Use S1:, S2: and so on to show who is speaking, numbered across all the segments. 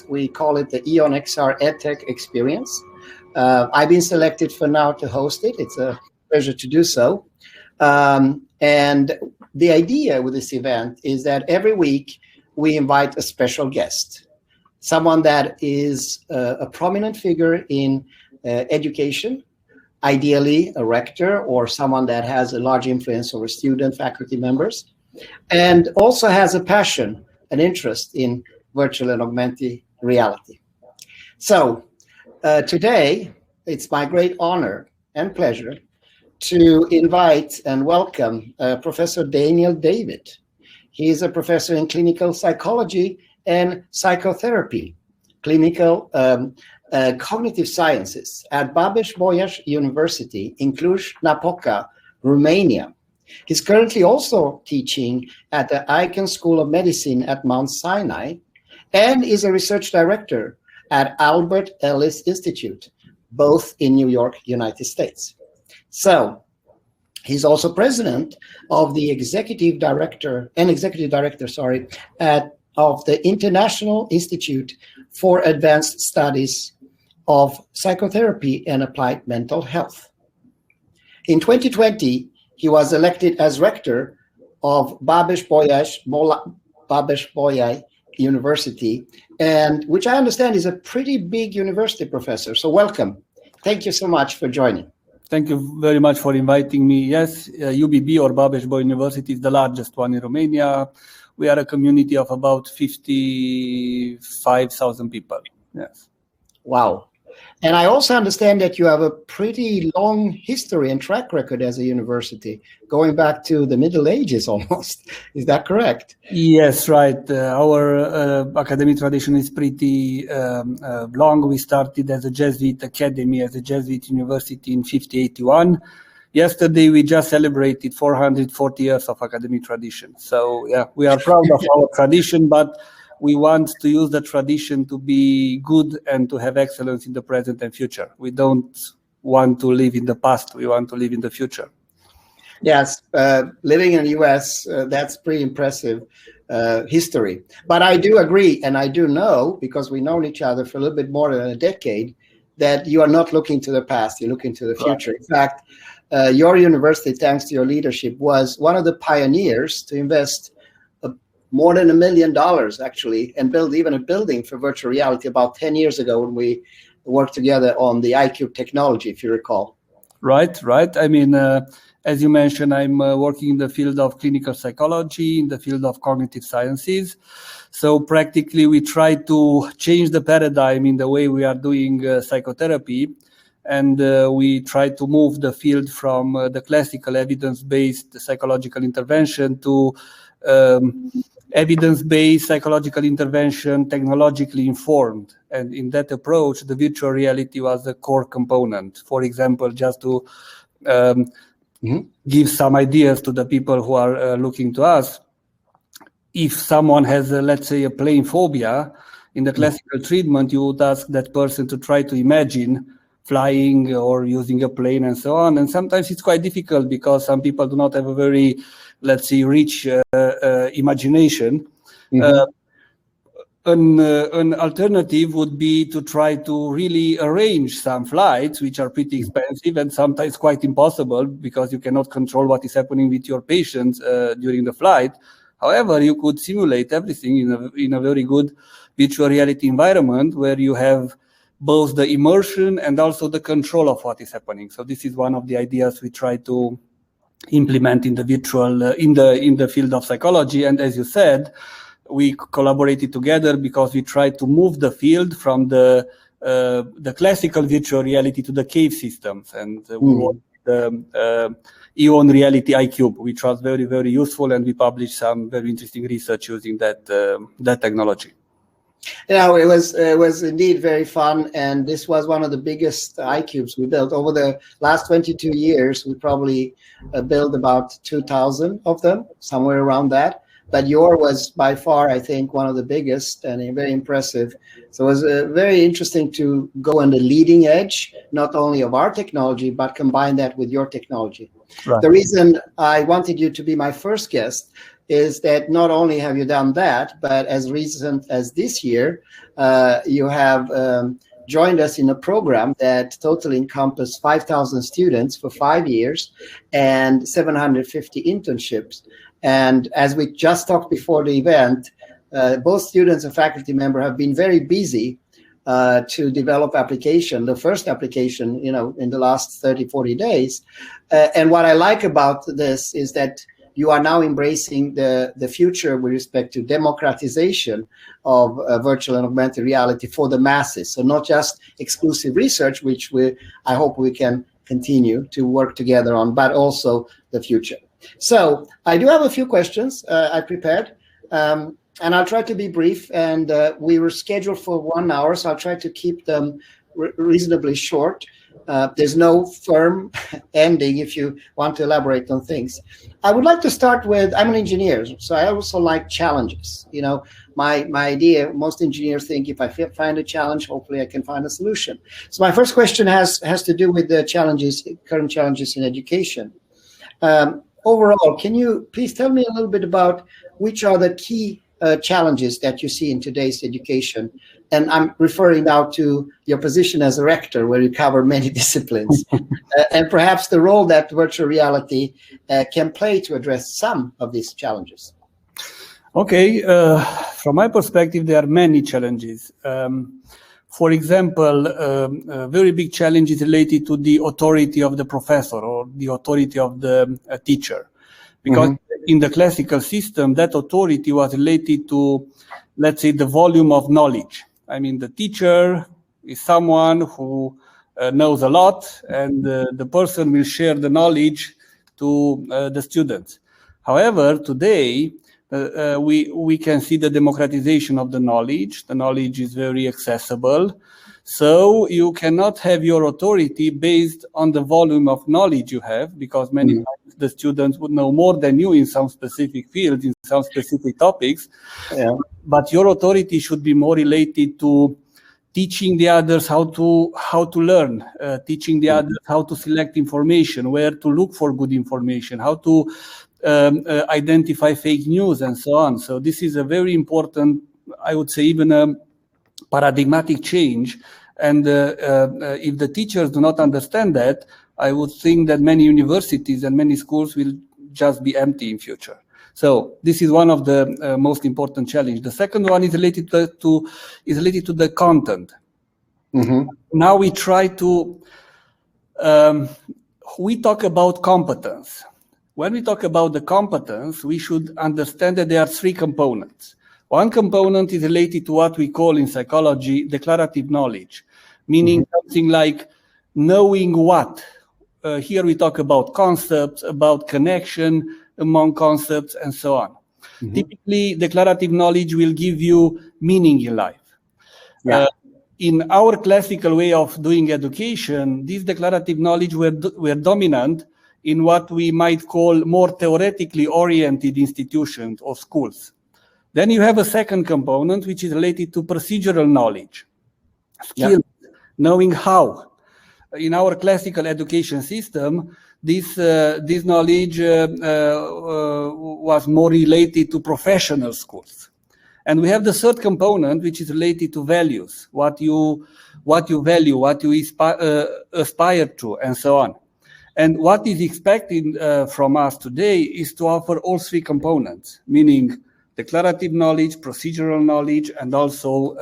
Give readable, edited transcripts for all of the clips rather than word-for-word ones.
S1: We call it the EON XR EdTech Experience. I've been selected for now to host it. It's a pleasure to do so. And the idea with this event is that every week we invite a special guest, someone that is a prominent figure in education, ideally a rector or someone that has a large influence over student faculty members, and also has a passion, an interest in virtual and augmented reality. So today, it's my great honor and pleasure to invite and welcome Professor Daniel David. He is a professor in clinical psychology and psychotherapy, clinical cognitive sciences at Babes-Bolyai University in Cluj-Napoca, Romania. He's currently also teaching at the Icahn School of Medicine at Mount Sinai and is a research director at Albert Ellis Institute, both in New York, United States. So he's also president of the executive director of the International Institute for Advanced Studies of Psychotherapy and Applied Mental Health. In 2020, he was elected as rector of Babes-Bolyai University, and which I understand is a pretty big university, Professor. So welcome. Thank you so much for joining.
S2: Thank you very much for inviting me. Yes, UBB or Babes-Bolyai University is the largest one in Romania. We are a community of about 55,000 people. Yes.
S1: Wow. And I also understand that you have a pretty long history and track record as a university, going back to the Middle Ages almost. Is that correct?
S2: Yes, right. Our academic tradition is pretty long. We started as a Jesuit academy, as a Jesuit university in 1581. Yesterday, we just celebrated 440 years of academic tradition. So, yeah, we are proud of our tradition, but we want to use the tradition to be good and to have excellence in the present and future. We don't want to live in the past. We want to live in the future.
S1: Yes, living in the US, that's pretty impressive history. But I do agree, and I do know, because we've known each other for a little bit more than a decade, that you are not looking to the past, you're looking to the future. Right. In fact, your university, thanks to your leadership, was one of the pioneers to invest more than $1 million, actually, and build even a building for virtual reality about 10 years ago when we worked together on the iCube technology, if you recall.
S2: Right. I mean, as you mentioned, I'm working in the field of clinical psychology, in the field of cognitive sciences. So practically, we try to change the paradigm in the way we are doing psychotherapy. And we try to move the field from the classical evidence-based psychological intervention to evidence-based psychological intervention, technologically informed. And in that approach, the virtual reality was a core component. For example, just to give some ideas to the people who are looking to us, if someone has, let's say, a plane phobia, in the classical treatment, you would ask that person to try to imagine flying or using a plane and so on. And sometimes it's quite difficult because some people do not have a very, let's say, rich imagination. An alternative would be to try to really arrange some flights, which are pretty expensive and sometimes quite impossible because you cannot control what is happening with your patients during the flight. However, you could simulate everything in a very good virtual reality environment where you have both the immersion and also the control of what is happening. So this is one of the ideas we try to implement in the virtual, in the field of psychology. And as you said, we collaborated together because we tried to move the field from the classical virtual reality to the cave systems. And we want the EON Reality iCube, which was very, very useful. And we published some very interesting research using that technology.
S1: Yeah, it was indeed very fun, and this was one of the biggest iCubes we built. Over the last 22 years, we probably built about 2,000 of them, somewhere around that. But yours was by far, I think, one of the biggest and very impressive. So it was very interesting to go on the leading edge, not only of our technology, but combine that with your technology. Right. The reason I wanted you to be my first guest is that not only have you done that, but as recent as this year, you have joined us in a program that totally encompassed 5,000 students for 5 years and 750 internships. And as we just talked before the event, both students and faculty member have been very busy to develop the first application, in the last 30, 40 days. And what I like about this is that you are now embracing the future with respect to democratization of virtual and augmented reality for the masses. So not just exclusive research, which I hope we can continue to work together on, but also the future. So I do have a few questions I prepared, and I'll try to be brief. And we were scheduled for 1 hour, so I'll try to keep them reasonably short. There's no firm ending if you want to elaborate on things. I would like to start with, I'm an engineer, so I also like challenges. My idea, most engineers think if I find a challenge, hopefully I can find a solution. So my first question has to do with the current challenges in education. Overall, can you please tell me a little bit about which are the key challenges that you see in today's education? And I'm referring now to your position as a rector, where you cover many disciplines, and perhaps the role that virtual reality can play to address some of these challenges.
S2: Okay, from my perspective, there are many challenges. For example, a very big challenge is related to the authority of the professor or the authority of the teacher. Because in the classical system, that authority was related to, let's say, the volume of knowledge. I mean, the teacher is someone who knows a lot, and the person will share the knowledge to the students. However, today, we can see the democratization of the knowledge. The knowledge is very accessible. So you cannot have your authority based on the volume of knowledge you have, because many times the students would know more than you in some specific fields, in some specific topics. Yeah. But your authority should be more related to teaching the others how to learn, teaching the others how to select information, where to look for good information, how to identify fake news, and so on. So this is a very important, I would say, even a paradigmatic change. And if the teachers do not understand that, I would think that many universities and many schools will just be empty in future. So this is one of the most important challenges. The second one is related to the content. Now we try to we talk about competence. When we talk about the competence, we should understand that there are three components. One component is related to what we call in psychology declarative knowledge, meaning something like knowing what. Here we talk about concepts, about connection among concepts, and so on. Typically, declarative knowledge will give you meaning in life. Yeah. In our classical way of doing education, this declarative knowledge were dominant in what we might call more theoretically oriented institutions or schools. Then you have a second component, which is related to procedural knowledge, skills, knowing how. In our classical education system, this knowledge was more related to professional schools. And we have the third component, which is related to values, what you value, what you aspire to, and so on. And what is expected from us today is to offer all three components, meaning declarative knowledge, procedural knowledge, and also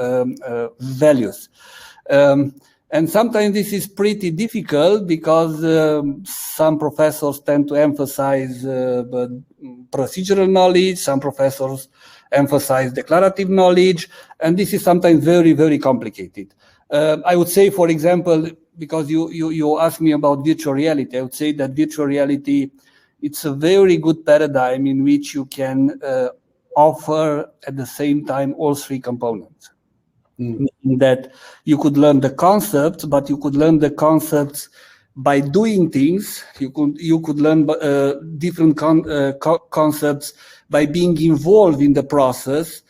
S2: values. And sometimes this is pretty difficult because some professors tend to emphasize procedural knowledge, some professors emphasize declarative knowledge, and this is sometimes very, very complicated. I would say, for example, because you asked me about virtual reality, I would say that virtual reality, it's a very good paradigm in which you can offer at the same time all three components. Meaning that you could learn the concepts, but you could learn the concepts by doing things. You could learn different concepts by being involved in the process,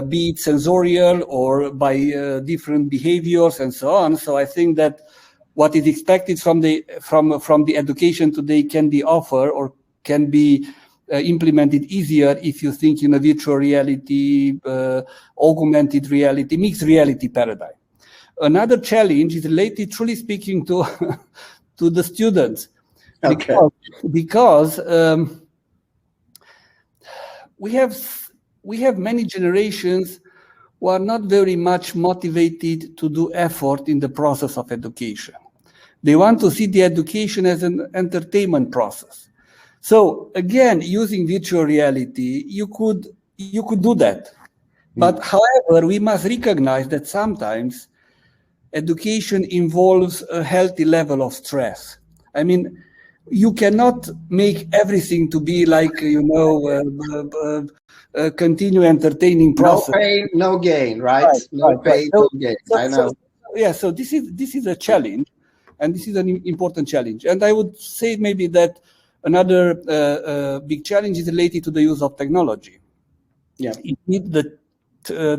S2: be it sensorial or by different behaviors and so on. So I think that what is expected from the education today can be offered or can be implemented easier if you think in a virtual reality, augmented reality, mixed reality paradigm. Another challenge is related, truly speaking, to to the students, because we have many generations who are not very much motivated to do effort in the process of education. They want to see the education as an entertainment process. So again, using virtual reality, you could do that. But however, we must recognize that sometimes education involves a healthy level of stress. I mean, you cannot make everything to be like, a continue entertaining process.
S1: No pain, no gain, right? No pain, no gain. I know.
S2: So this is a challenge, and this is an important challenge. And I would say maybe that another big challenge is related to the use of technology.
S1: Yeah.
S2: The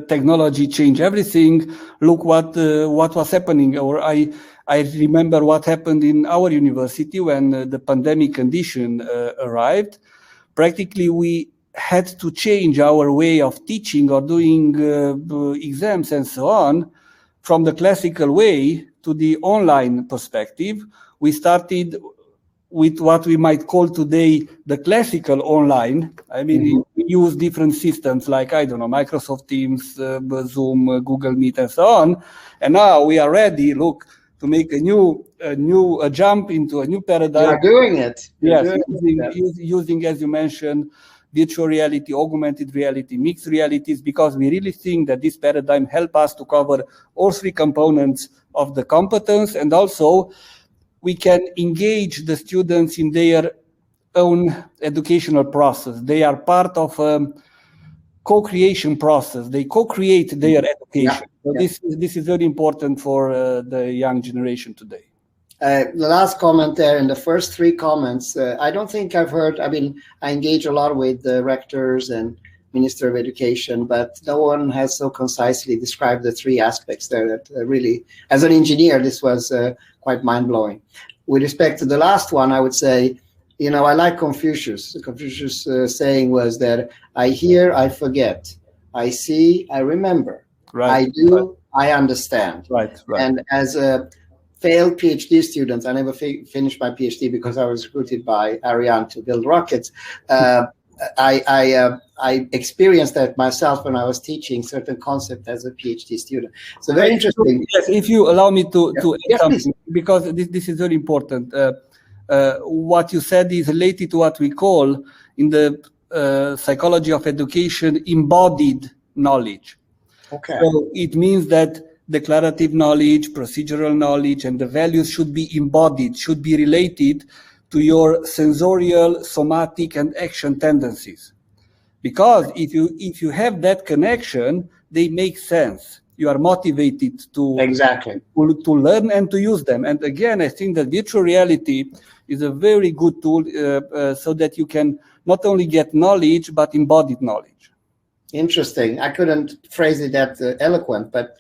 S2: technology change everything. Look what was happening, or I remember what happened in our university when the pandemic condition arrived. Practically, we had to change our way of teaching or doing exams and so on from the classical way to the online perspective. We started with what we might call today the classical online. I mean, we use different systems like, I don't know, Microsoft Teams, Zoom, Google Meet, and so on. And now we are ready, to make a jump into a new paradigm.
S1: You are doing it.
S2: Yes, using, as you mentioned, virtual reality, augmented reality, mixed realities, because we really think that this paradigm helps us to cover all three components of the competence, and also we can engage the students in their own educational process. They are part of a co-creation process. They co-create their education. So this is very important for the young generation today.
S1: The last comment there, in the first three comments, I don't think I've heard, I engage a lot with the rectors and Minister of Education, but no one has so concisely described the three aspects there that really, as an engineer, this was quite mind-blowing. With respect to the last one, I would say, I like Confucius. Confucius' saying was that I hear, I forget. I see, I remember.
S2: Right.
S1: I do, I understand.
S2: Right.
S1: And as a failed PhD student, I never finished my PhD because I was recruited by Ariane to build rockets. I experienced that myself when I was teaching certain concept as a PhD student. So very interesting.
S2: Yes, if you allow me to add something,
S1: please.
S2: Because this is very important. What you said is related to what we call in the psychology of education embodied knowledge.
S1: Okay.
S2: So it means that declarative knowledge, procedural knowledge, and the values should be embodied, should be related to your sensorial, somatic, and action tendencies. Because if you have that connection, they make sense. You are motivated to learn and to use them. And again, I think that virtual reality is a very good tool so that you can not only get knowledge, but embodied knowledge.
S1: Interesting. I couldn't phrase it that eloquent, but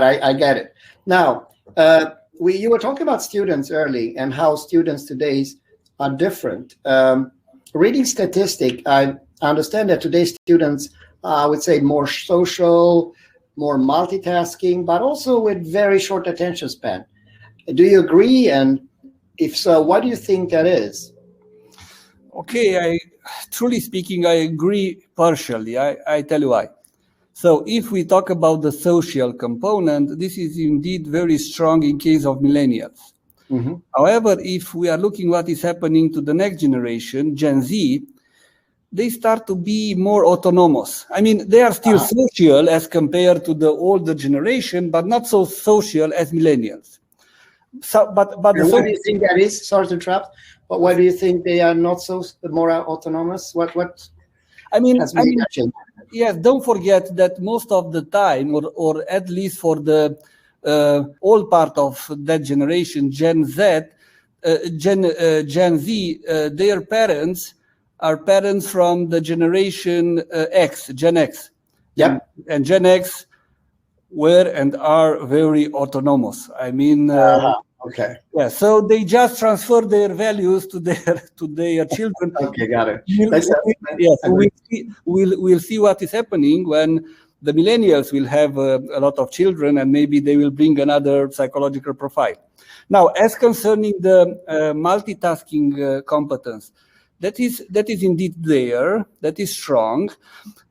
S1: I get it. Now, you were talking about students early and how students today are different. Reading statistic, I understand that today's students, I would say, more social, more multitasking, but also with very short attention span. Do you agree? And if so, what do you think that is?
S2: Okay, truly speaking, I agree partially. I tell you why. So if we talk about the social component, this is indeed very strong in case of millennials.
S1: Mm-hmm.
S2: However, if we are looking what is happening to the next generation, Gen Z, they start to be more autonomous. I mean, they are still social as compared to the older generation, but not so social as millennials. So, but
S1: why do you think that is? Sorry to interrupt, but why do you think they are not so more autonomous? What?
S2: Yes, don't forget that most of the time, or at least for the old part of that generation, Gen Z, their parents are parents from the generation X, Gen X.
S1: Yep.
S2: And Gen X were and are very autonomous. I mean,
S1: Okay.
S2: Yeah, so they just transfer their values to their children.
S1: Okay, got it.
S2: We'll see what is happening when the millennials will have a lot of children, and maybe they will bring another psychological profile. Now, as concerning the multitasking competence, that is indeed there, that is strong,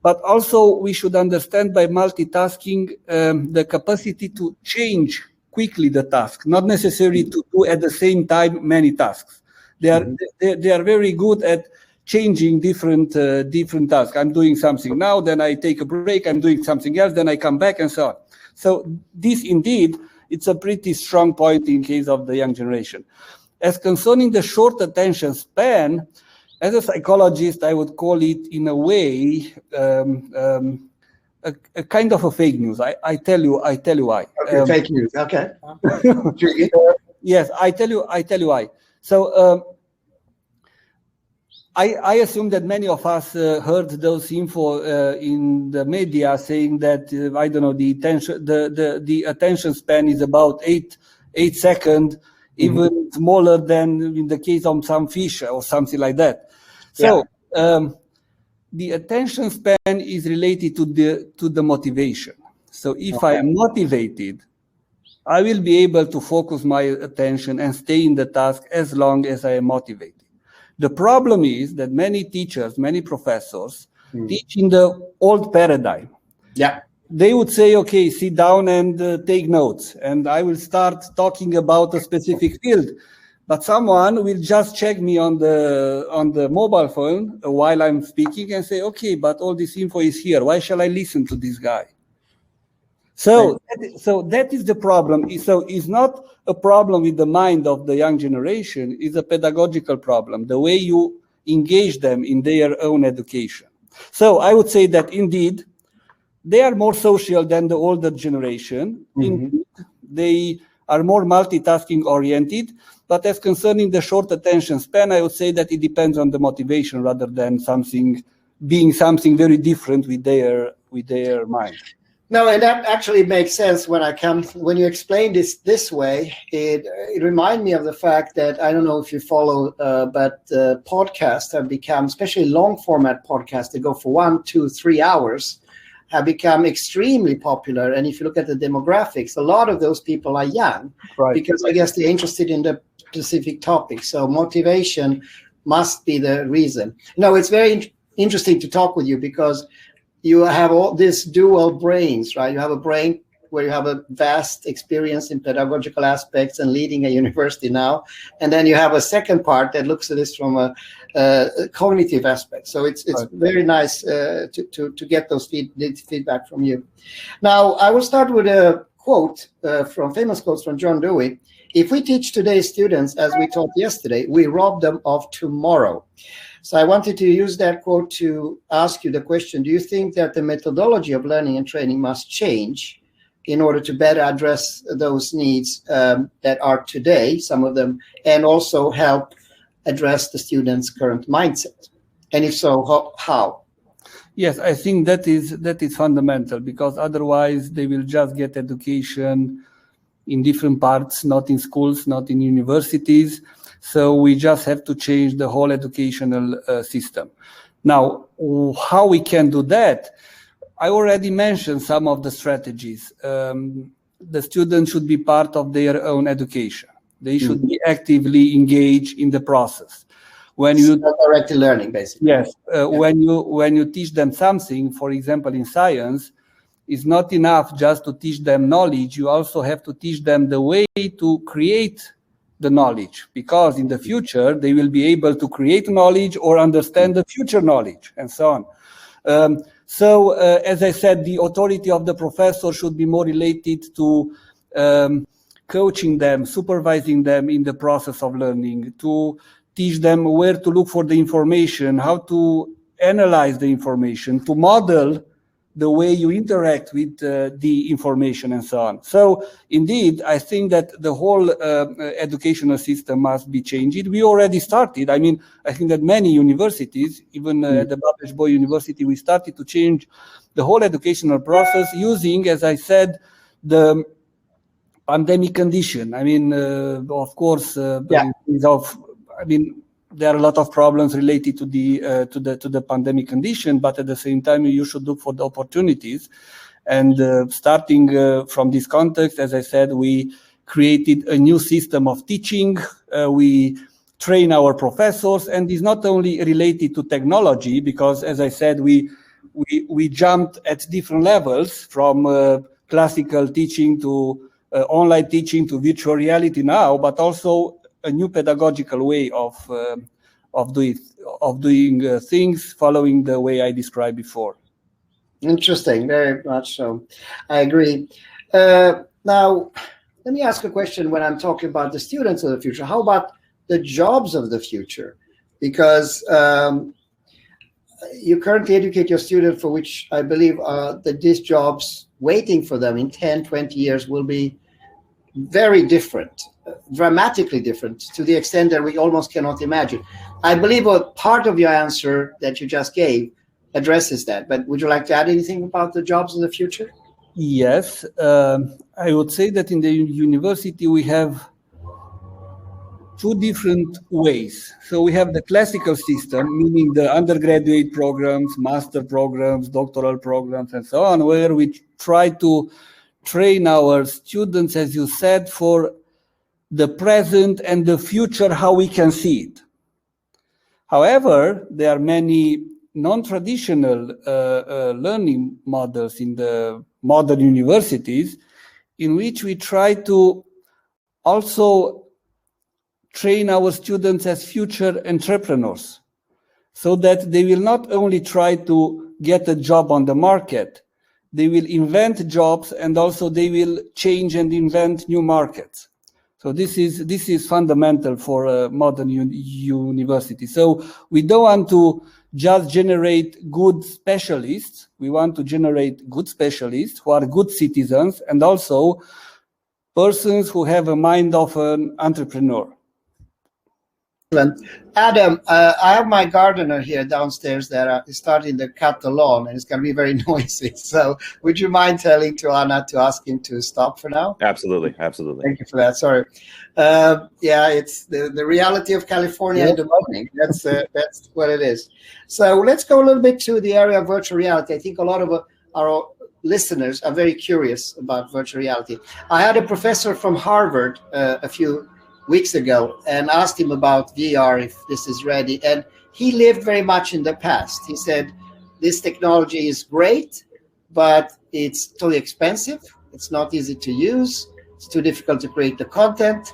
S2: but also we should understand by multitasking the capacity to change quickly the task, not necessarily to do at the same time many tasks. They are very good at changing different tasks. I'm doing something now, then I take a break, I'm doing something else, then I come back, and so on. So this indeed, it's a pretty strong point in case of the young generation. As concerning the short attention span, as a psychologist, I would call it in a way a kind of a fake news. I tell you why.
S1: Okay, fake news. Okay.
S2: Yes, I tell you why. So I assume that many of us heard those info in the media saying that I don't know, the attention span is about 8 seconds, even smaller than in the case of some fish or something like that. So the attention span is related to the motivation. So if I am motivated, I will be able to focus my attention and stay in the task as long as I am motivated. The problem is that many teachers, many professors teach in the old paradigm.
S1: Yeah.
S2: They would say, okay, sit down and take notes, and I will start talking about a specific field. But someone will just check me on the mobile phone while I'm speaking and say, okay, but all this info is here. Why shall I listen to this guy? So that is the problem. So it's not a problem with the mind of the young generation. It's a pedagogical problem, the way you engage them in their own education. So I would say that indeed, they are more social than the older generation. Indeed, they are more multitasking oriented. But as concerning the short attention span, I would say that it depends on the motivation rather than being something very different with their mind.
S1: No, and that actually makes sense when you explain this way. It reminds me of the fact that, I don't know if you follow, but podcasts have become, especially long format podcasts that go for 1, 2, 3 hours, have become extremely popular. And if you look at the demographics, a lot of those people are young, because I guess they're interested in the specific topic. So motivation must be the reason. No, it's very interesting to talk with you because you have all these dual brains, right? You have a brain where you have a vast experience in pedagogical aspects and leading a university now. And then you have a second part that looks at this from a cognitive aspect. So it's very nice to get those feedback from you. Now, I will start with a quote famous quotes from John Dewey. If we teach today's students as we taught yesterday, we rob them of tomorrow. So I wanted to use that quote to ask you the question, do you think that the methodology of learning and training must change in order to better address those needs that are today, some of them, and also help address the students' current mindset? And if so, how?
S2: Yes, I think that is fundamental, because otherwise they will just get education in different parts, not in schools, not in universities. So we just have to change the whole educational system. Now, how we can do that? I already mentioned some of the strategies. The students should be part of their own education. They should be actively engaged in the process. When you
S1: directed learning, basically.
S2: Yes, when you teach them something, for example, in science, it's not enough just to teach them knowledge. You also have to teach them the way to create the knowledge, because in the future they will be able to create knowledge or understand the future knowledge, and so on. So as I said, the authority of the professor should be more related to coaching them, supervising them in the process of learning, to teach them where to look for the information, how to analyze the information, to model the way you interact with the information, and so on. So indeed, I think that the whole educational system must be changed. We already started. I mean, I think that many universities, even at the Babes-Bolyai University, we started to change the whole educational process using, as I said, the pandemic condition. I mean, of course,
S1: Yeah.
S2: there are a lot of problems related to the pandemic condition, but at the same time, you should look for the opportunities. And starting from this context, as I said, we created a new system of teaching. We train our professors, and it's not only related to technology, because, as I said, we jumped at different levels from classical teaching to online teaching to virtual reality now, but also a new pedagogical way of doing things, following the way I described before.
S1: Interesting, very much so. I agree. Now, let me ask a question when I'm talking about the students of the future. How about the jobs of the future? Because you currently educate your students, for which I believe that these jobs waiting for them in 10, 20 years will be very different, dramatically different, to the extent that we almost cannot imagine. I believe a part of your answer that you just gave addresses that, but would you like to add anything about the jobs of the future?
S2: Yes, I would say that in the university we have two different ways. So we have the classical system, meaning the undergraduate programs, master programs, doctoral programs, and so on, where we try to train our students, as you said, for the present and the future, how we can see it. However, there are many non-traditional learning models in the modern universities in which we try to also train our students as future entrepreneurs, so that they will not only try to get a job on the market, they will invent jobs, and also they will change and invent new markets. So this is fundamental for a modern university. So we don't want to just generate good specialists. We want to generate good specialists who are good citizens, and also persons who have a mind of an entrepreneur.
S1: Adam, I have my gardener here downstairs that is starting to cut the lawn, and it's going to be very noisy. So would you mind telling to Anna to ask him to stop for now?
S3: Absolutely, absolutely.
S1: Thank you for that. Sorry. Yeah, it's the reality of California in the morning. That's what it is. So let's go a little bit to the area of virtual reality. I think a lot of our listeners are very curious about virtual reality. I had a professor from Harvard a few weeks ago and asked him about VR, if this is ready. And he lived very much in the past. He said, this technology is great, but it's too expensive. It's not easy to use. It's too difficult to create the content,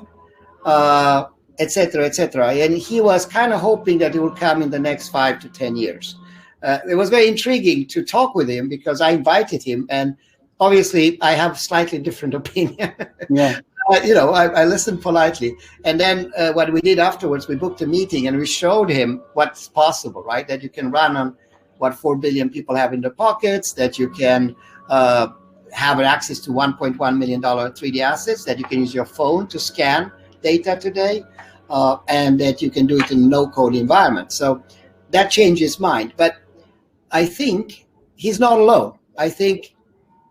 S1: etc., etc. And he was kind of hoping that it will come in the next 5 to 10 years. It was very intriguing to talk with him because I invited him, and obviously I have slightly different opinion.
S2: Yeah.
S1: I listened politely. And then what we did afterwards, we booked a meeting and we showed him what's possible, right? That you can run on what 4 billion people have in their pockets, that you can have access to $1.1 million 3D assets, that you can use your phone to scan data today, and that you can do it in a no-code environment. So that changed his mind. But I think he's not alone. I think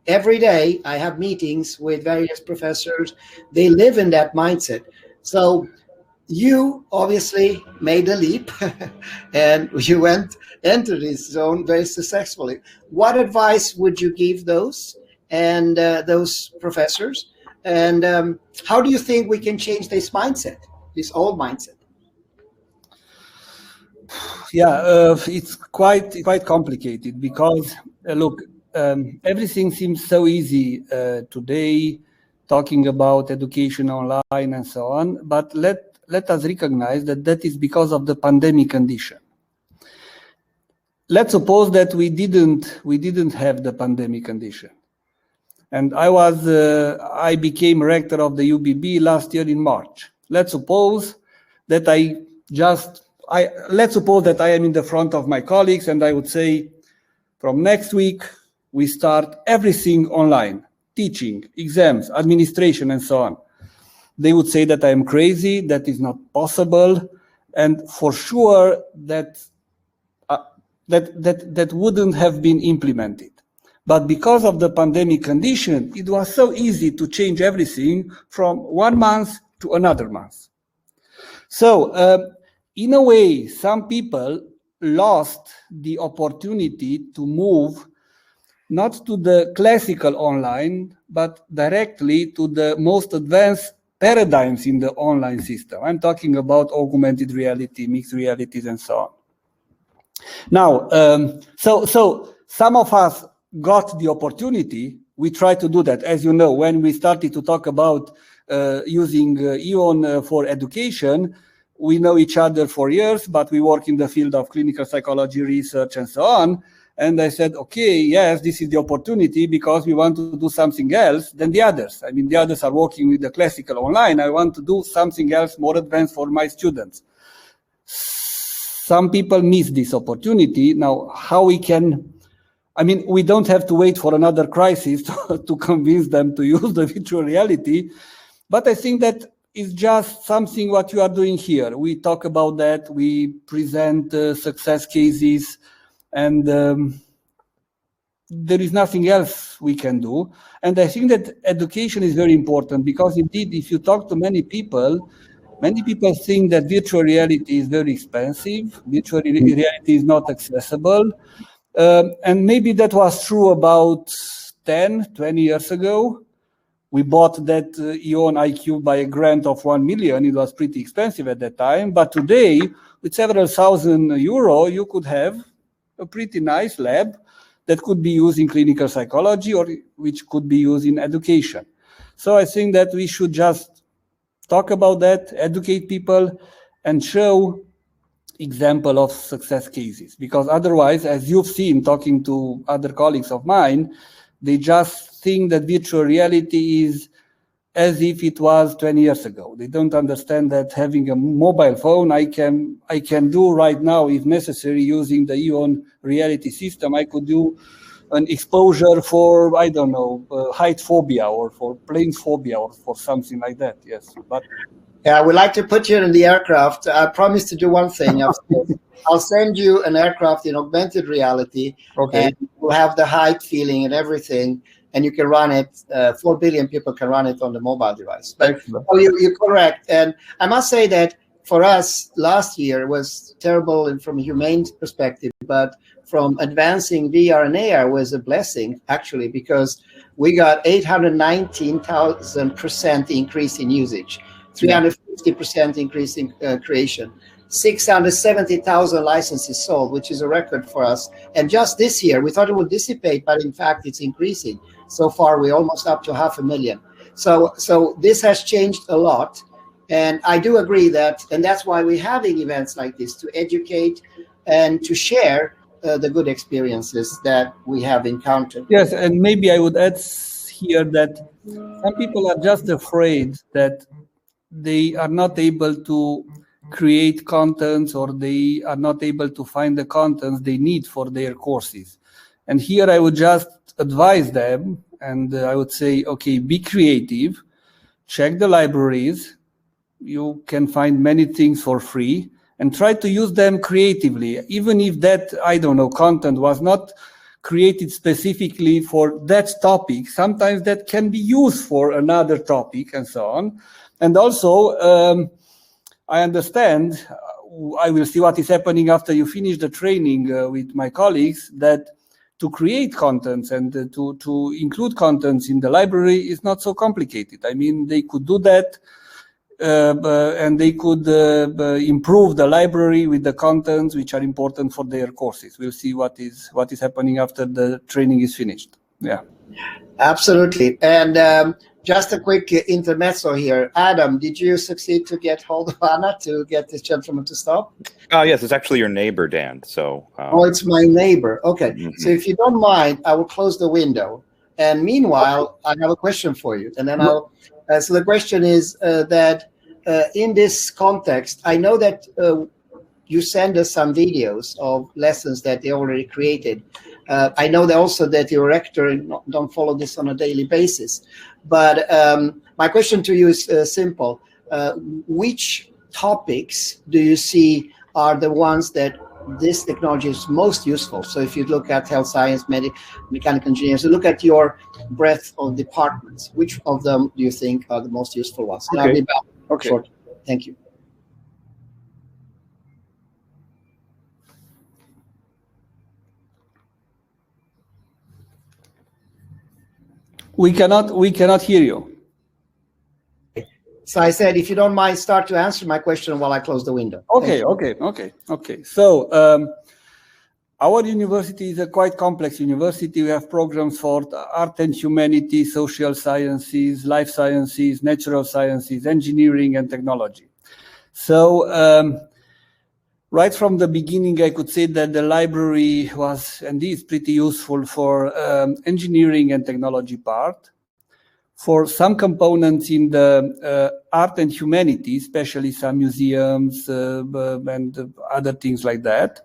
S1: every day I have meetings with various professors. They live in that mindset. So you obviously made a leap and you entered this zone very successfully. What advice would you give those professors? And how do you think we can change this mindset, this old mindset?
S2: Yeah, it's quite complicated because look, everything seems so easy today, talking about education online and so on. But let us recognize that is because of the pandemic condition. Let's suppose that we didn't have the pandemic condition, and I became rector of the UBB last year in March. Let's suppose that I am in the front of my colleagues and I would say, from next week, we start everything online, teaching, exams, administration, and so on. They would say that I am crazy, that is not possible, and for sure that wouldn't have been implemented. But because of the pandemic condition, it was so easy to change everything from 1 month to another month. So in a way, some people lost the opportunity to move not to the classical online, but directly to the most advanced paradigms in the online system. I'm talking about augmented reality, mixed realities, and so on. Now, so some of us got the opportunity. We try to do that. As you know, when we started to talk about using EON for education, we know each other for years, but we work in the field of clinical psychology research and so on. And I said, okay, yes, this is the opportunity because we want to do something else than the others. I mean, the others are working with the classical online. I want to do something else more advanced for my students. Some people miss this opportunity. Now, how we can, I mean, we don't have to wait for another crisis to convince them to use the virtual reality. But I think that it's just something what you are doing here. We talk about that. We present success cases. And there is nothing else we can do. And I think that education is very important because indeed, if you talk to many people think that virtual reality is very expensive. Virtual reality is not accessible. And maybe that was true about 10, 20 years ago. We bought that EON IQ by a grant of 1 million. It was pretty expensive at that time. But today, with several thousand euro, you could have a pretty nice lab that could be used in clinical psychology or which could be used in education. So I think that we should just talk about that, educate people, and show example of success cases. Because otherwise, as you've seen talking to other colleagues of mine, they just think that virtual reality is as if it was 20 years ago. They don't understand that having a mobile phone, I can do right now, if necessary, using the EON reality system. I could do an exposure for, I don't know, height phobia or for planes phobia or for something like that. Yes, but
S1: yeah, we like to put you in the aircraft. I promise to do one thing. I'll send you an aircraft in augmented reality,
S2: okay.
S1: And we'll have the height feeling and everything, and you can run it. 4 billion people can run it on the mobile device. But oh, you're correct. And I must say that for us, last year was terrible and from a humane perspective, but from advancing VR and AR was a blessing, actually, because we got 819,000% increase in usage, 350% increase in creation, 670,000 licenses sold, which is a record for us. And just this year, we thought it would dissipate, but in fact, it's increasing. So far, we're almost up to 500,000. So this has changed a lot. And I do agree that, and that's why we're having events like this, to educate and to share the good experiences that we have encountered.
S2: Yes, and maybe I would add here that some people are just afraid that they are not able to create contents or they are not able to find the contents they need for their courses. And here I would just advise them, and I would say, okay, be creative, check the libraries. You can find many things for free and try to use them creatively, even if that, I don't know, content was not created specifically for that topic. Sometimes that can be used for another topic and so on. And also, I understand, I will see what is happening after you finish the training with my colleagues, that to create contents and to include contents in the library is not so complicated. I mean, they could do that. And they could improve the library with the contents which are important for their courses. We'll see what is happening after the training is finished. Yeah,
S1: absolutely. And just a quick intermezzo here. Adam, did you succeed to get hold of Anna to get this gentleman to stop?
S3: Yes, it's actually your neighbor, Dan. So.
S1: Oh, it's my neighbor. Okay. Mm-hmm. So if you don't mind, I will close the window. And meanwhile, I have a question for you. And then I'll. So the question is that in this context, I know that you send us some videos of lessons that they already created. I know that also that your rector don't follow this on a daily basis. But my question to you is simple. Which topics do you see are the ones that this technology is most useful. So if you look at health science, mechanical engineers, so look at your breadth of departments. Which of them do you think are the most useful ones? And
S2: Okay.
S1: I'll be back
S2: Okay.
S1: shortly. Thank you.
S2: We cannot hear you.
S1: So I said, if you don't mind, start to answer my question while I close the window.
S2: Okay. So our university is a quite complex university. We have programs for art and humanities, social sciences, life sciences, natural sciences, engineering, and technology. So right from the beginning, I could say that the library was and is pretty useful for engineering and technology part. For some components in the art and humanities, especially some museums and other things like that.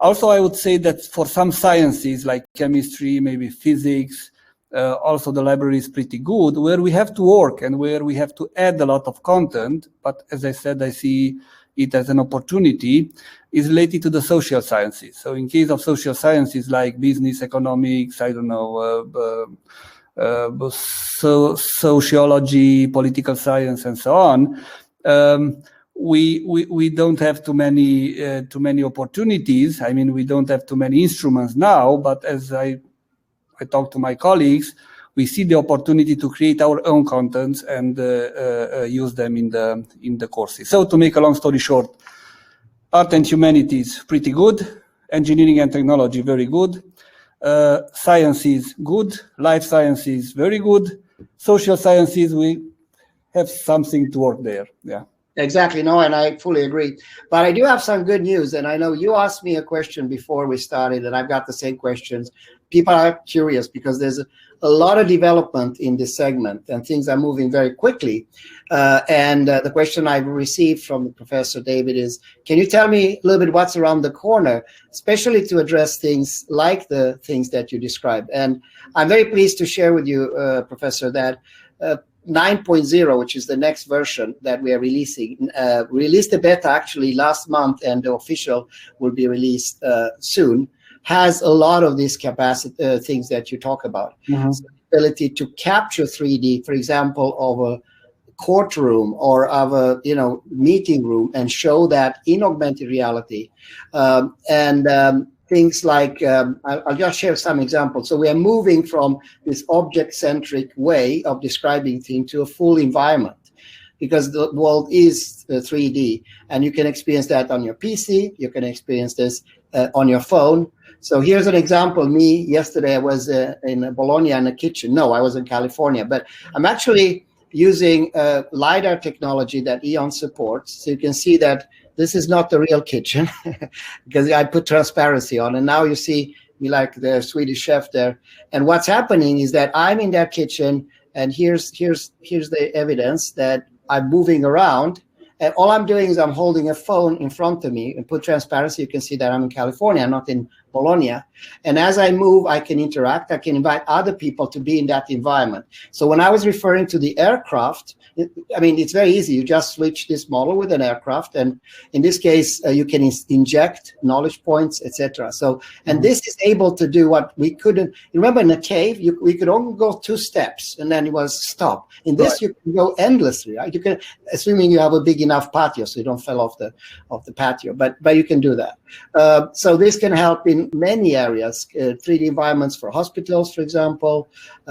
S2: Also, I would say that for some sciences like chemistry, maybe physics, also the library is pretty good, where we have to work and where we have to add a lot of content. But as I said, I see it as an opportunity, is related to the social sciences. So in case of social sciences like business, economics, I don't know, sociology, political science, and so on, we don't have too many opportunities. I mean, we don't have too many instruments now. But as I talk to my colleagues, we see the opportunity to create our own contents and use them in the courses. So to make a long story short, art and humanities pretty good, engineering and technology very good. Sciences good, life sciences very good, social sciences we have something to work there. Yeah,
S1: exactly. No, and I fully agree. But I do have some good news, and I know you asked me a question before we started, and I've got the same questions. People are curious because there's a lot of development in this segment, and things are moving very quickly. And the question I've received from Professor David is, can you tell me a little bit what's around the corner, especially to address things like the things that you described? And I'm very pleased to share with you, Professor, that 9.0, which is the next version that we are releasing, released the beta actually last month, and the official will be released soon, has a lot of these capacity things that you talk about.
S2: Mm-hmm.
S1: So the ability to capture 3D, for example, of a courtroom or of a meeting room, and show that in augmented reality, things like I'll just share some examples. So we are moving from this object-centric way of describing things to a full environment, because the world is 3D, and you can experience that on your PC, you can experience this on your phone. So here's an example. Yesterday I was in Bologna in a kitchen. No, I was in California, but I'm actually using LiDAR technology that Eon supports. So you can see that this is not the real kitchen because I put transparency on, and now you see me like the Swedish chef there. And what's happening is that I'm in that kitchen, and here's the evidence that I'm moving around. And all I'm doing is I'm holding a phone in front of me, and put transparency. You can see that I'm in California, not in Bologna. And as I move, I can interact. I can invite other people to be in that environment. So when I was referring to the aircraft, I mean, it's very easy. You just switch this model with an aircraft, and in this case, you can inject knowledge points, etc. So, and this is able to do what we couldn't. Remember, in a cave, we could only go 2 steps, and then it was stop. In this, right, you can go endlessly, right? You can, assuming you have a big enough patio, so you don't fall off the patio, but you can do that. So this can help in many areas. 3D environments for hospitals, for example.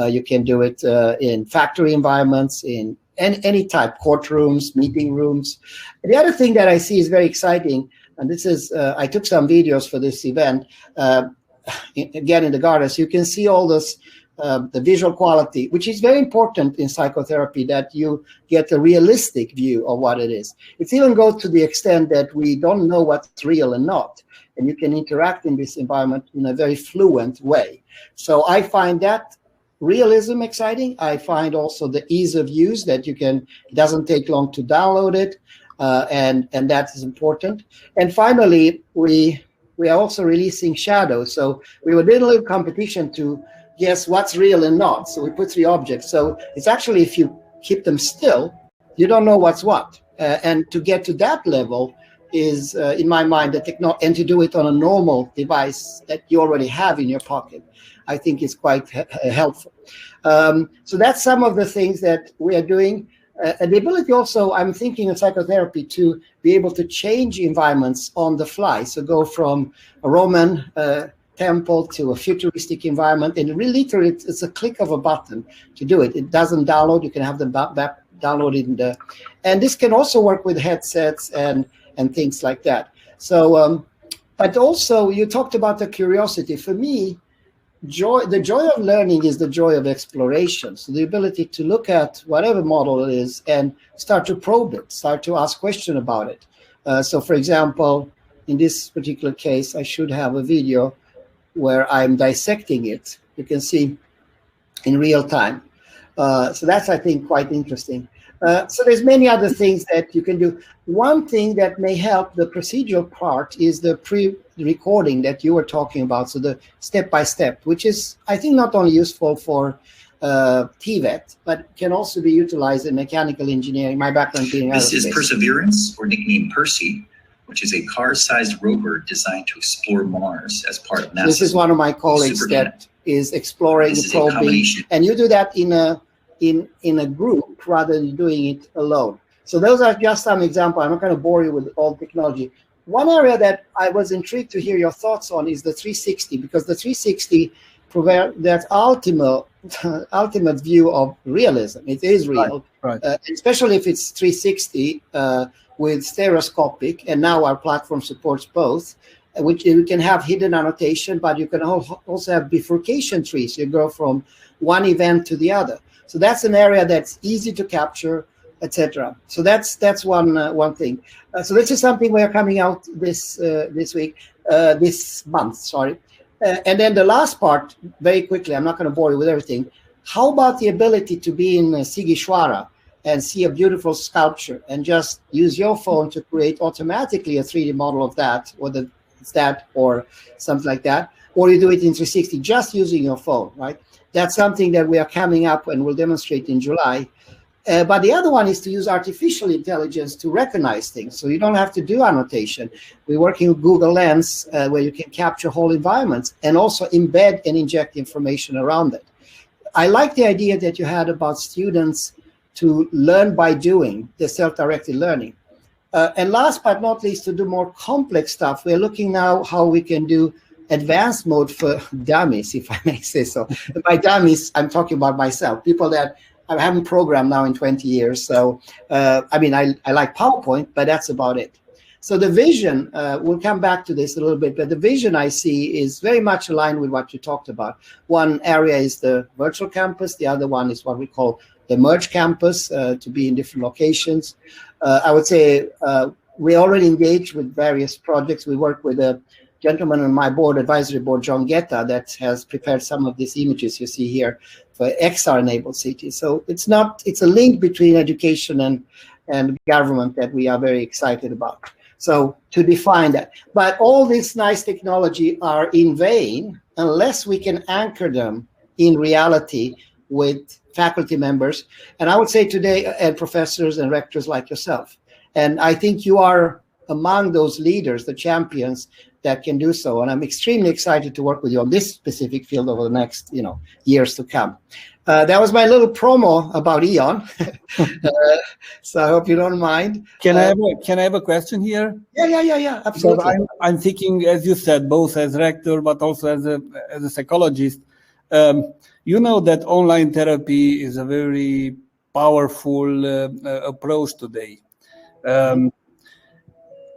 S1: You can do it in factory environments, in any type, courtrooms, meeting rooms. The other thing that I see is very exciting, and this is, I took some videos for this event, again in the garden, so you can see all this, the visual quality, which is very important in psychotherapy, that you get a realistic view of what it is. It's even goes to the extent that we don't know what's real and not, and you can interact in this environment in a very fluent way. So I find that realism exciting. I find also the ease of use, that it doesn't take long to download it, and that is important. And finally, we are also releasing shadows. So we were doing a little competition to guess what's real and not. So we put 3 objects. So it's actually, if you keep them still, you don't know what's what. And to get to that level, is in my mind, the technology, and to do it on a normal device that you already have in your pocket, I think is quite helpful. So that's some of the things that we are doing. And the ability also, I'm thinking of psychotherapy to be able to change environments on the fly. So go from a Roman temple to a futuristic environment, and really literally it's a click of a button to do it. It doesn't download. You can have them downloaded and this can also work with headsets and things like that. So, but also you talked about the curiosity. For me, the joy of learning is the joy of exploration. So the ability to look at whatever model it is and start to probe it, start to ask questions about it. So for example, in this particular case, I should have a video where I'm dissecting it. You can see in real time. So that's, I think, quite interesting. So there's many other things that you can do. One thing that may help the procedural part is the pre-recording that you were talking about. So the step-by-step, which is, I think, not only useful for TVET, but can also be utilized in mechanical engineering. My background being
S4: This
S1: aerospace.
S4: is Perseverance, or nicknamed Percy, which is a car-sized rover designed to explore Mars as part of NASA's.
S1: This is one of my colleagues that is exploring, probing, and you do that in a group rather than doing it alone. So those are just some examples. I'm not going to bore you with all technology. One area that I was intrigued to hear your thoughts on is the 360, because the 360 provides that ultimate view of realism. It is real,
S2: right.
S1: Especially if it's 360 with stereoscopic, and now our platform supports both, which you can have hidden annotation, but you can also have bifurcation trees. You go from one event to the other. So that's an area that's easy to capture, etc. So that's one thing. So this is something we are coming out this month. Sorry. And then the last part, very quickly, I'm not going to bore you with everything. How about the ability to be in Sigishwara and see a beautiful sculpture and just use your phone to create automatically a 3D model of that, whether it's that or something like that, or you do it in 360 just using your phone, right? That's something that we are coming up and will demonstrate in July. But the other one is to use artificial intelligence to recognize things. So you don't have to do annotation. We're working with Google Lens where you can capture whole environments and also embed and inject information around it. I like the idea that you had about students to learn by doing, the self-directed learning. And last but not least, to do more complex stuff, we're looking now how we can do advanced mode for dummies, if I may say so. By dummies, I'm talking about myself, people that I haven't programmed now in 20 years. So, I mean, I like PowerPoint, but that's about it. So the vision, we'll come back to this a little bit, but the vision I see is very much aligned with what you talked about. One area is the virtual campus. The other one is what we call the merge campus, to be in different locations. I would say we already engaged with various projects. We work with a gentleman on my board, advisory board, John Guetta, that has prepared some of these images you see here for XR-enabled cities. So it's a link between education and government that we are very excited about. So to define that. But all this nice technology are in vain unless we can anchor them in reality with faculty members. And I would say today, and professors and rectors like yourself. And I think you are among those leaders, the champions that can do so. And I'm extremely excited to work with you on this specific field over the next, years to come. That was my little promo about EON. So I hope you don't mind.
S2: Can I have a question here?
S1: Yeah, absolutely.
S2: I'm thinking, as you said, both as rector, but also as a psychologist. You know that online therapy is a very powerful approach today.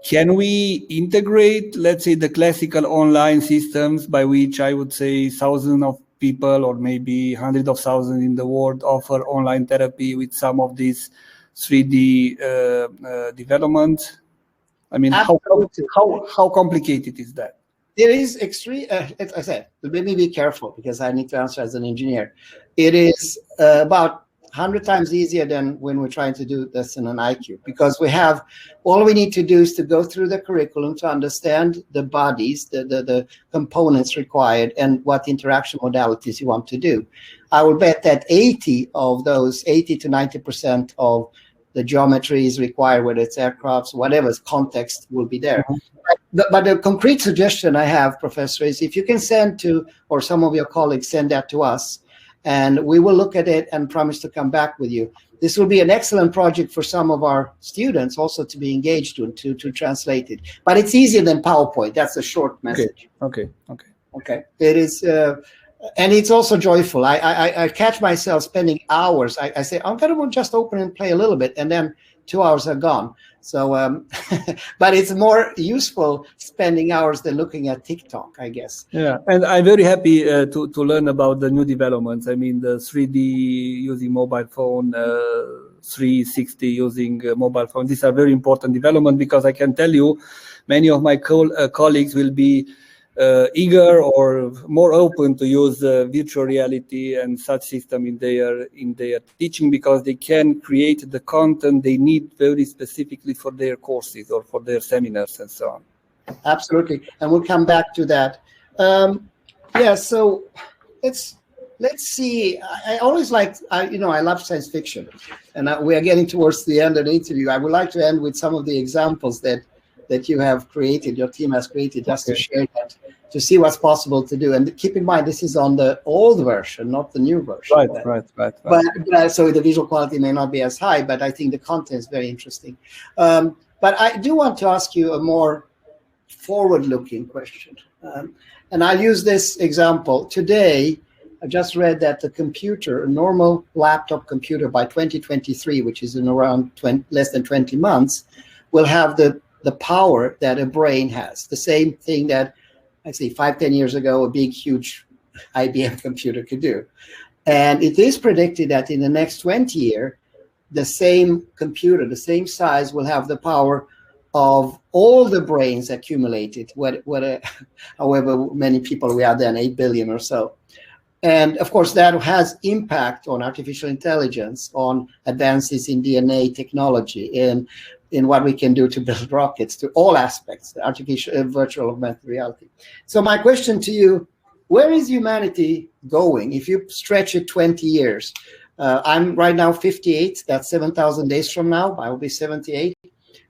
S2: Can we integrate, let's say, the classical online systems by which I would say thousands of people or maybe hundreds of thousands in the world offer online therapy with some of these 3D developments? I mean, how complicated is that?
S1: It is extreme. As I said, let me be careful because I need to answer as an engineer. It is about 100 times easier than when we're trying to do this in an IQ, because all we need to do is to go through the curriculum to understand the bodies, the components required, and what interaction modalities you want to do. I will bet that 80 to 90% of the geometry is required, whether it's aircrafts, whatever context will be there. But the concrete suggestion I have, Professor, is if you can send to, or some of your colleagues send that to us, and we will look at it and promise to come back with you. This will be an excellent project for some of our students also to be engaged in, to translate it. But it's easier than PowerPoint. That's a short message.
S2: Okay.
S1: It is, and it's also joyful. I catch myself spending hours. I say, I'm going to just open and play a little bit, and then 2 hours are gone. So, but it's more useful spending hours than looking at TikTok, I guess.
S2: Yeah, and I'm very happy to learn about the new developments. I mean, the 3D using mobile phone, 360 using mobile phone. These are very important developments, because I can tell you, many of my colleagues will be eager or more open to use virtual reality and such system in their teaching, because they can create the content they need very specifically for their courses or for their seminars and so on.
S1: Absolutely, and we'll come back to that. Yeah, so let's see. I always liked, I love science fiction, and we are getting towards the end of the interview. I would like to end with some of the examples that you have created, your team has created, just to share that, to see what's possible to do. And keep in mind, this is on the old version, not the new version.
S2: Right.
S1: But so the visual quality may not be as high, but I think the content is very interesting. But I do want to ask you a more forward-looking question. And I'll use this example. Today, I just read that the computer, a normal laptop computer by 2023, which is in around less than 20 months, will have the power that a brain has. The same thing that, I say 5-10 years ago, a big, huge IBM computer could do. And it is predicted that in the next 20 years, the same computer, the same size, will have the power of all the brains accumulated, however many people we are then, 8 billion or so. And of course, that has impact on artificial intelligence, on advances in DNA technology, in what we can do to build rockets, to all aspects, the artificial, virtual, augmented reality. So my question to you, where is humanity going if you stretch it 20 years? I'm right now 58, that's 7,000 days from now, I will be 78.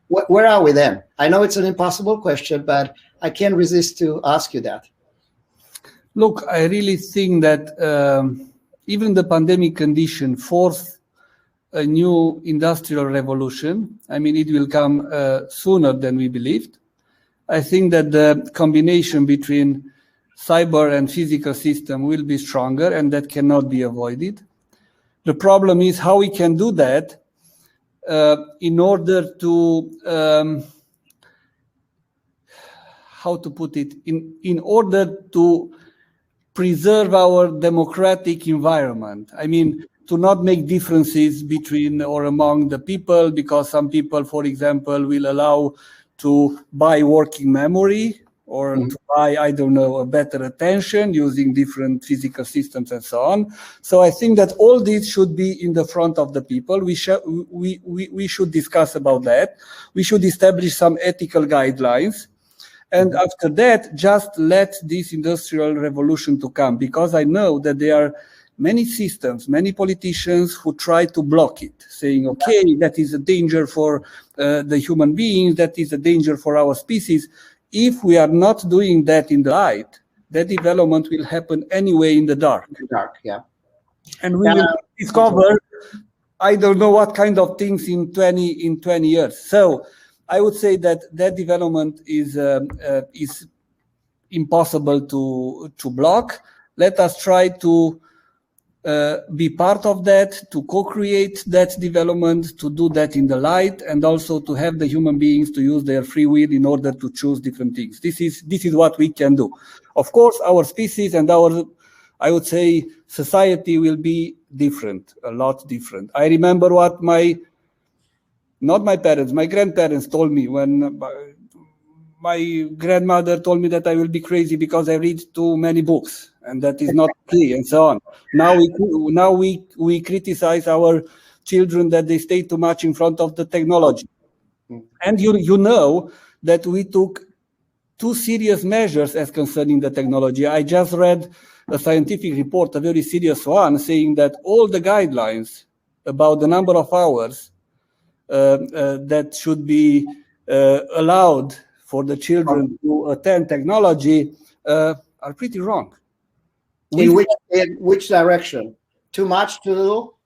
S1: Where are we then? I know it's an impossible question, but I can't resist to ask you that.
S2: Look, I really think that even the pandemic condition forced a new industrial revolution. I mean, it will come sooner than we believed. I think that the combination between cyber and physical system will be stronger, and that cannot be avoided. The problem is how we can do that in order to, how to put it, in order to preserve our democratic environment. I mean, to not make differences between or among the people, because some people, for example, will allow to buy working memory or to buy, I don't know, a better attention using different physical systems and so on. So I think that all this should be in the front of the people. We should discuss about that. We should establish some ethical guidelines. And after that, just let this industrial revolution to come, because I know that there are many systems, many politicians who try to block it, saying, okay, that is a danger for the human beings, that is a danger for our species. If we are not doing that in the light, that development will happen anyway in the dark.
S1: Yeah.
S2: And we will discover, I don't know what kind of things in 20 years. So I would say that development is impossible to block. Let us try to be part of that, to co-create that development, to do that in the light, and also to have the human beings to use their free will in order to choose different things. This is what we can do. Of course, our species and our, I would say, society will be different, a lot different. I remember what not my parents, my grandparents told me when my grandmother told me that I will be crazy because I read too many books, and that is not okay, and so on. Now we criticize our children that they stay too much in front of the technology. And you know that we took two serious measures as concerning the technology. I just read a scientific report, a very serious one, saying that all the guidelines about the number of hours that should be allowed for the children to attend technology are pretty wrong.
S1: In which direction? Too much, too little?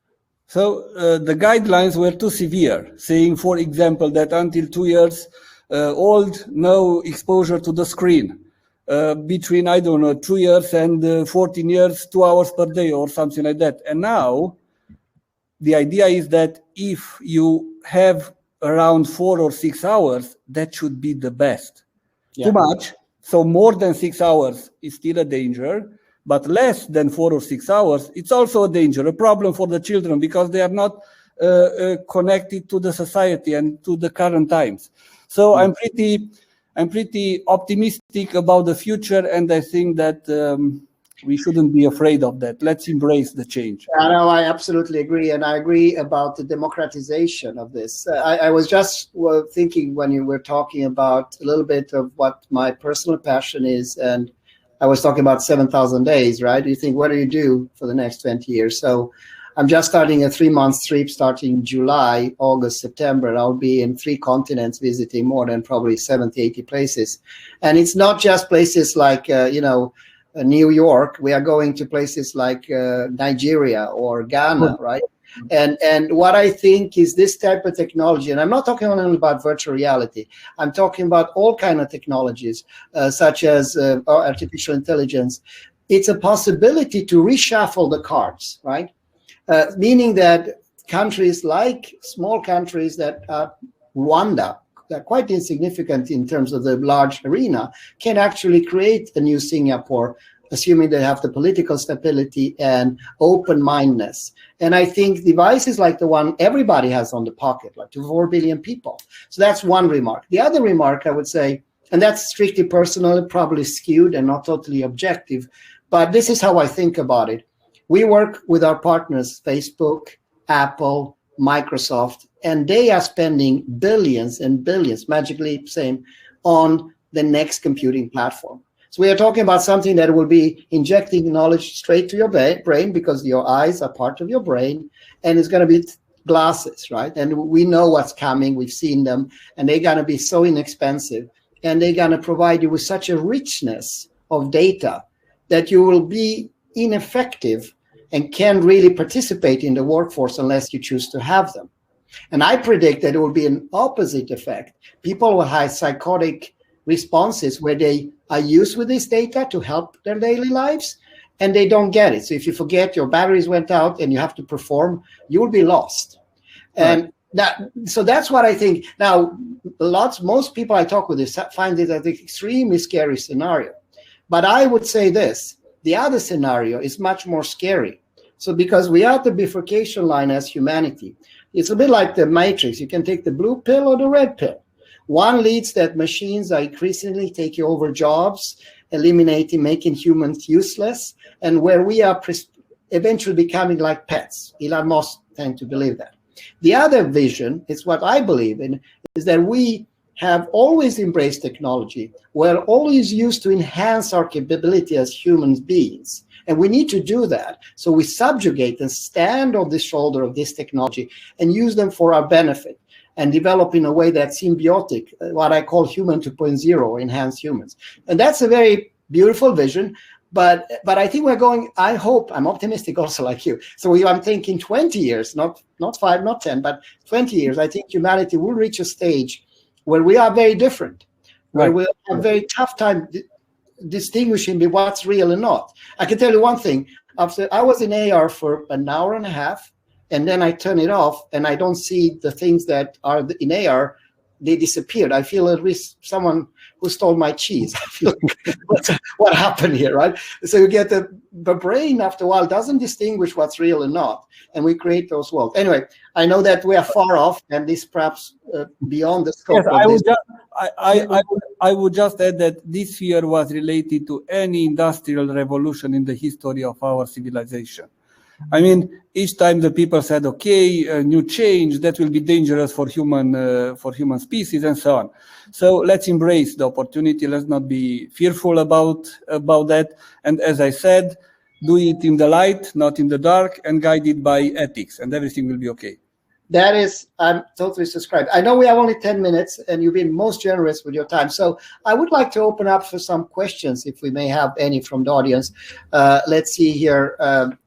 S2: So the guidelines were too severe, saying, for example, that until 2 years old, no exposure to the screen. Between, I don't know, 2 years and 14 years, 2 hours per day or something like that. And now the idea is that if you have around 4 or 6 hours, that should be the best. Yeah. Too much. So more than 6 hours is still a danger, but less than 4 or 6 hours, it's also a danger, a problem for the children because they are not connected to the society and to the current times. So I'm pretty optimistic about the future, and I think that we shouldn't be afraid of that. Let's embrace the change.
S1: I absolutely agree, and I agree about the democratization of this. I was just thinking when you were talking about a little bit of what my personal passion is, and I was talking about 7,000 days, right? You think, what do you do for the next 20 years? So I'm just starting a 3-month trip starting July, August, September, and I'll be in 3 continents visiting more than probably 70, 80 places. And it's not just places like, New York. We are going to places like Nigeria or Ghana, right? And what I think is this type of technology, and I'm not talking only about virtual reality, I'm talking about all kinds of technologies, such as artificial intelligence. It's a possibility to reshuffle the cards, right? Meaning that countries like small countries that are Rwanda, that are quite insignificant in terms of the large arena, can actually create a new Singapore, assuming they have the political stability and open-mindedness. And I think devices like the one everybody has on the pocket, like 4 billion people. So that's one remark. The other remark I would say, and that's strictly personal, probably skewed and not totally objective, but this is how I think about it. We work with our partners, Facebook, Apple, Microsoft, and they are spending billions and billions, Magic Leap, same, on the next computing platform. So we are talking about something that will be injecting knowledge straight to your brain because your eyes are part of your brain, and it's going to be glasses, right? And we know what's coming. We've seen them, and they're going to be so inexpensive, and they're going to provide you with such a richness of data that you will be ineffective and can't really participate in the workforce unless you choose to have them. And I predict that it will be an opposite effect. People will have psychotic responses where they are used with this data to help their daily lives, and they don't get it. So if you forget your batteries went out and you have to perform, you will be lost. And so that's what I think. Now, most people I talk with find it an extremely scary scenario. But I would say this, the other scenario is much more scary. So because we are at the bifurcation line as humanity, it's a bit like the Matrix. You can take the blue pill or the red pill. One leads that machines are increasingly taking over jobs, eliminating, making humans useless, and where we are eventually becoming like pets. Elon Musk tends to believe that. The other vision is what I believe in, is that we have always embraced technology. We're always used to enhance our capability as human beings. And we need to do that. So we subjugate and stand on the shoulder of this technology and use them for our benefit and develop in a way that's symbiotic, what I call human 2.0, enhanced humans. And that's a very beautiful vision. But I think we're going, I hope, I'm optimistic also like you. So I'm thinking 20 years, not 5, not 10, but 20 years, I think humanity will reach a stage where we are very different, where we'll have a very tough time distinguishing between what's real and not. I can tell you one thing. After I was in AR for an hour and a half, and then I turn it off, and I don't see the things that are in AR. They disappeared. I feel at least someone who stole my cheese. I feel like, what happened here, right? So you get the brain after a while doesn't distinguish what's real and not, and we create those worlds. Anyway, I know that we are far off, and this perhaps beyond the scope.
S2: Yes, I would just add that this fear was related to any industrial revolution in the history of our civilization. I mean, each time the people said, okay, a new change, that will be dangerous for human species and so on. So let's embrace the opportunity. Let's not be fearful about that. And as I said, do it in the light, not in the dark, and guided by ethics, and everything will be okay.
S1: That is, I'm totally subscribed. I know we have only 10 minutes and you've been most generous with your time. So I would like to open up for some questions if we may have any from the audience. Let's see here.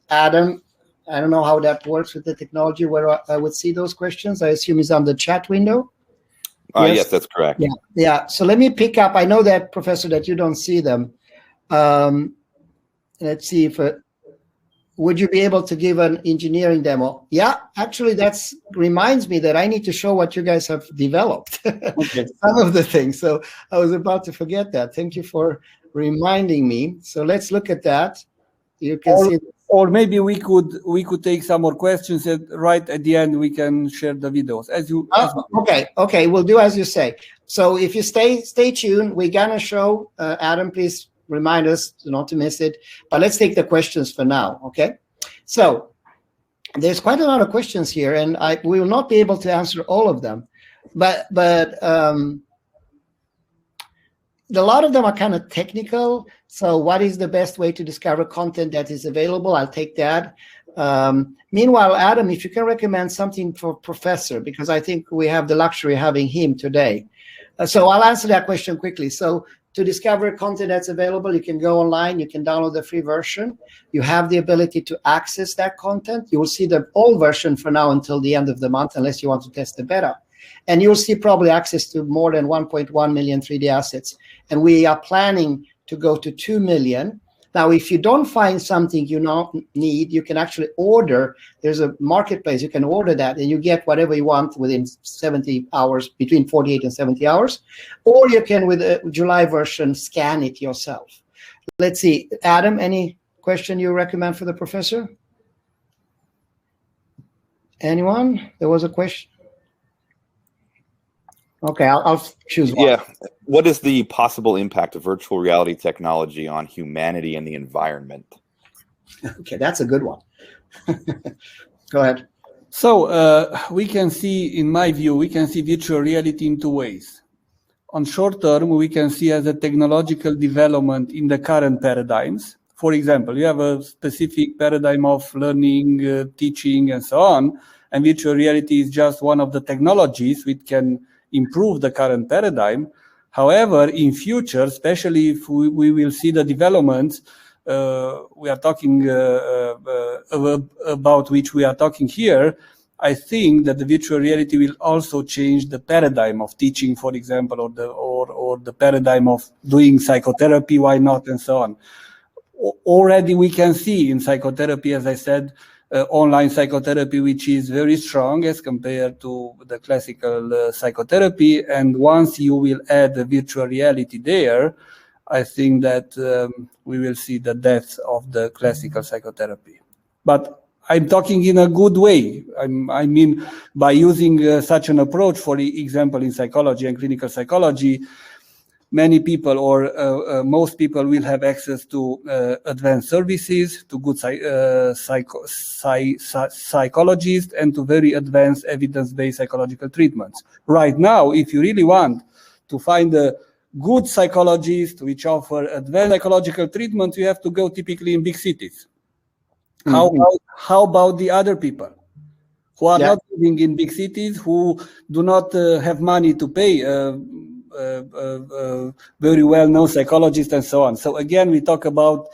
S1: Adam, I don't know how that works with the technology, where I would see those questions. I assume it's on the chat window.
S3: Yes, that's correct.
S1: Yeah. So let me pick up. I know that, Professor, that you don't see them. Let's see if would you be able to give an engineering demo? Yeah, actually, that reminds me that I need to show what you guys have developed. Okay. Some of the things. So I was about to forget that. Thank you for reminding me. So let's look at that. You can see.
S2: Or maybe we could take some more questions, and right at the end we can share the videos as you.
S1: Okay, we'll do as you say. So if you stay tuned, we're gonna show Adam. Please remind us not to miss it. But let's take the questions for now. Okay. So there's quite a lot of questions here, and we will not be able to answer all of them, but a lot of them are kind of technical. So what is the best way to discover content that is available? I'll take that. Meanwhile, Adam, if you can recommend something for Professor, because I think we have the luxury of having him today. So I'll answer that question quickly. So to discover content that's available, you can go online, you can download the free version. You have the ability to access that content. You will see the old version for now until the end of the month, unless you want to test the beta. And you'll see probably access to more than 1.1 million 3D assets. And we are planning to go to 2 million. Now, if you don't find something you need, you can actually order. There's a marketplace. You can order that, and you get whatever you want within 70 hours, between 48 and 70 hours. Or you can, with a July version, scan it yourself. Let's see. Adam, any question you recommend for the professor? Anyone? There was a question. Okay, I'll choose one.
S3: Yeah. What is the possible impact of virtual reality technology on humanity and the environment?
S1: Okay, that's a good one. Go ahead.
S2: So we can see, in my view, we can see virtual reality in two ways. On short term, we can see as a technological development in the current paradigms. For example, you have a specific paradigm of learning, teaching, and so on, and virtual reality is just one of the technologies which can improve the current paradigm. However, in future, especially if we will see the developments we are talking about which we are talking here, I think that the virtual reality will also change the paradigm of teaching, for example, or the paradigm of doing psychotherapy, why not, and so on. Already we can see in psychotherapy, as I said, online psychotherapy, which is very strong as compared to the classical psychotherapy. And once you will add the virtual reality there, I think that we will see the death of the classical psychotherapy. But I'm talking in a good way. I mean, by using such an approach, for example, in psychology and clinical psychology, many people or most people will have access to advanced services, to good psychologists, and to very advanced evidence-based psychological treatments. Right now, if you really want to find a good psychologist which offer advanced psychological treatment, you have to go typically in big cities. Mm-hmm. How about the other people who are not living in big cities, who do not have money to pay very well-known psychologists and so on? So again, we talk about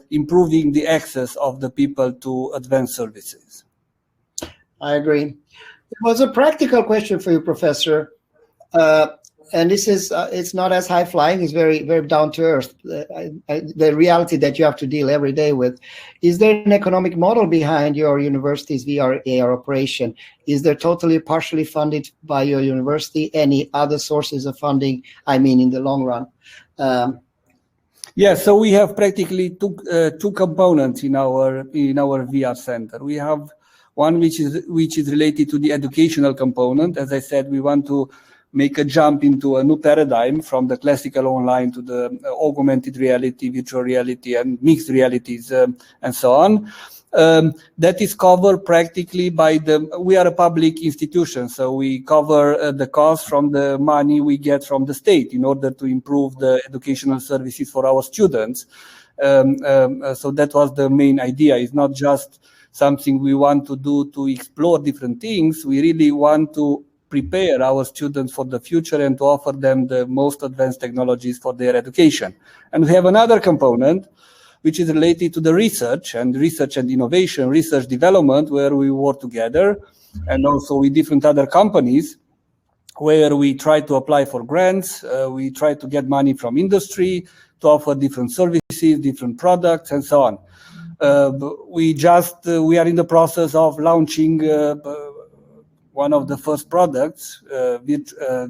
S2: improving the access of the people to advanced services.
S1: I agree. It was a practical question for you, Professor. And this is, it's not as high flying, it's very, very down to earth. The reality that you have to deal every day with. Is there an economic model behind your university's VR AR operation? Is there totally partially funded by your university? Any other sources of funding? I mean, in the long run.
S2: Yeah, so we have practically two components in our VR center. We have one which is related to the educational component. As I said, we want to make a jump into a new paradigm from the classical online to the augmented reality, virtual reality, and mixed realities, and so on. That is covered practically by we are a public institution, so we cover the cost from the money we get from the state in order to improve the educational services for our students. So that was the main idea. It's not just something we want to do to explore different things. We really want to prepare our students for the future and to offer them the most advanced technologies for their education. And we have another component which is related to the research and innovation, research development, where we work together, and also with different other companies, where we try to apply for grants, we try to get money from industry to offer different services, different products, and so on. We are in the process of launching one of the first products with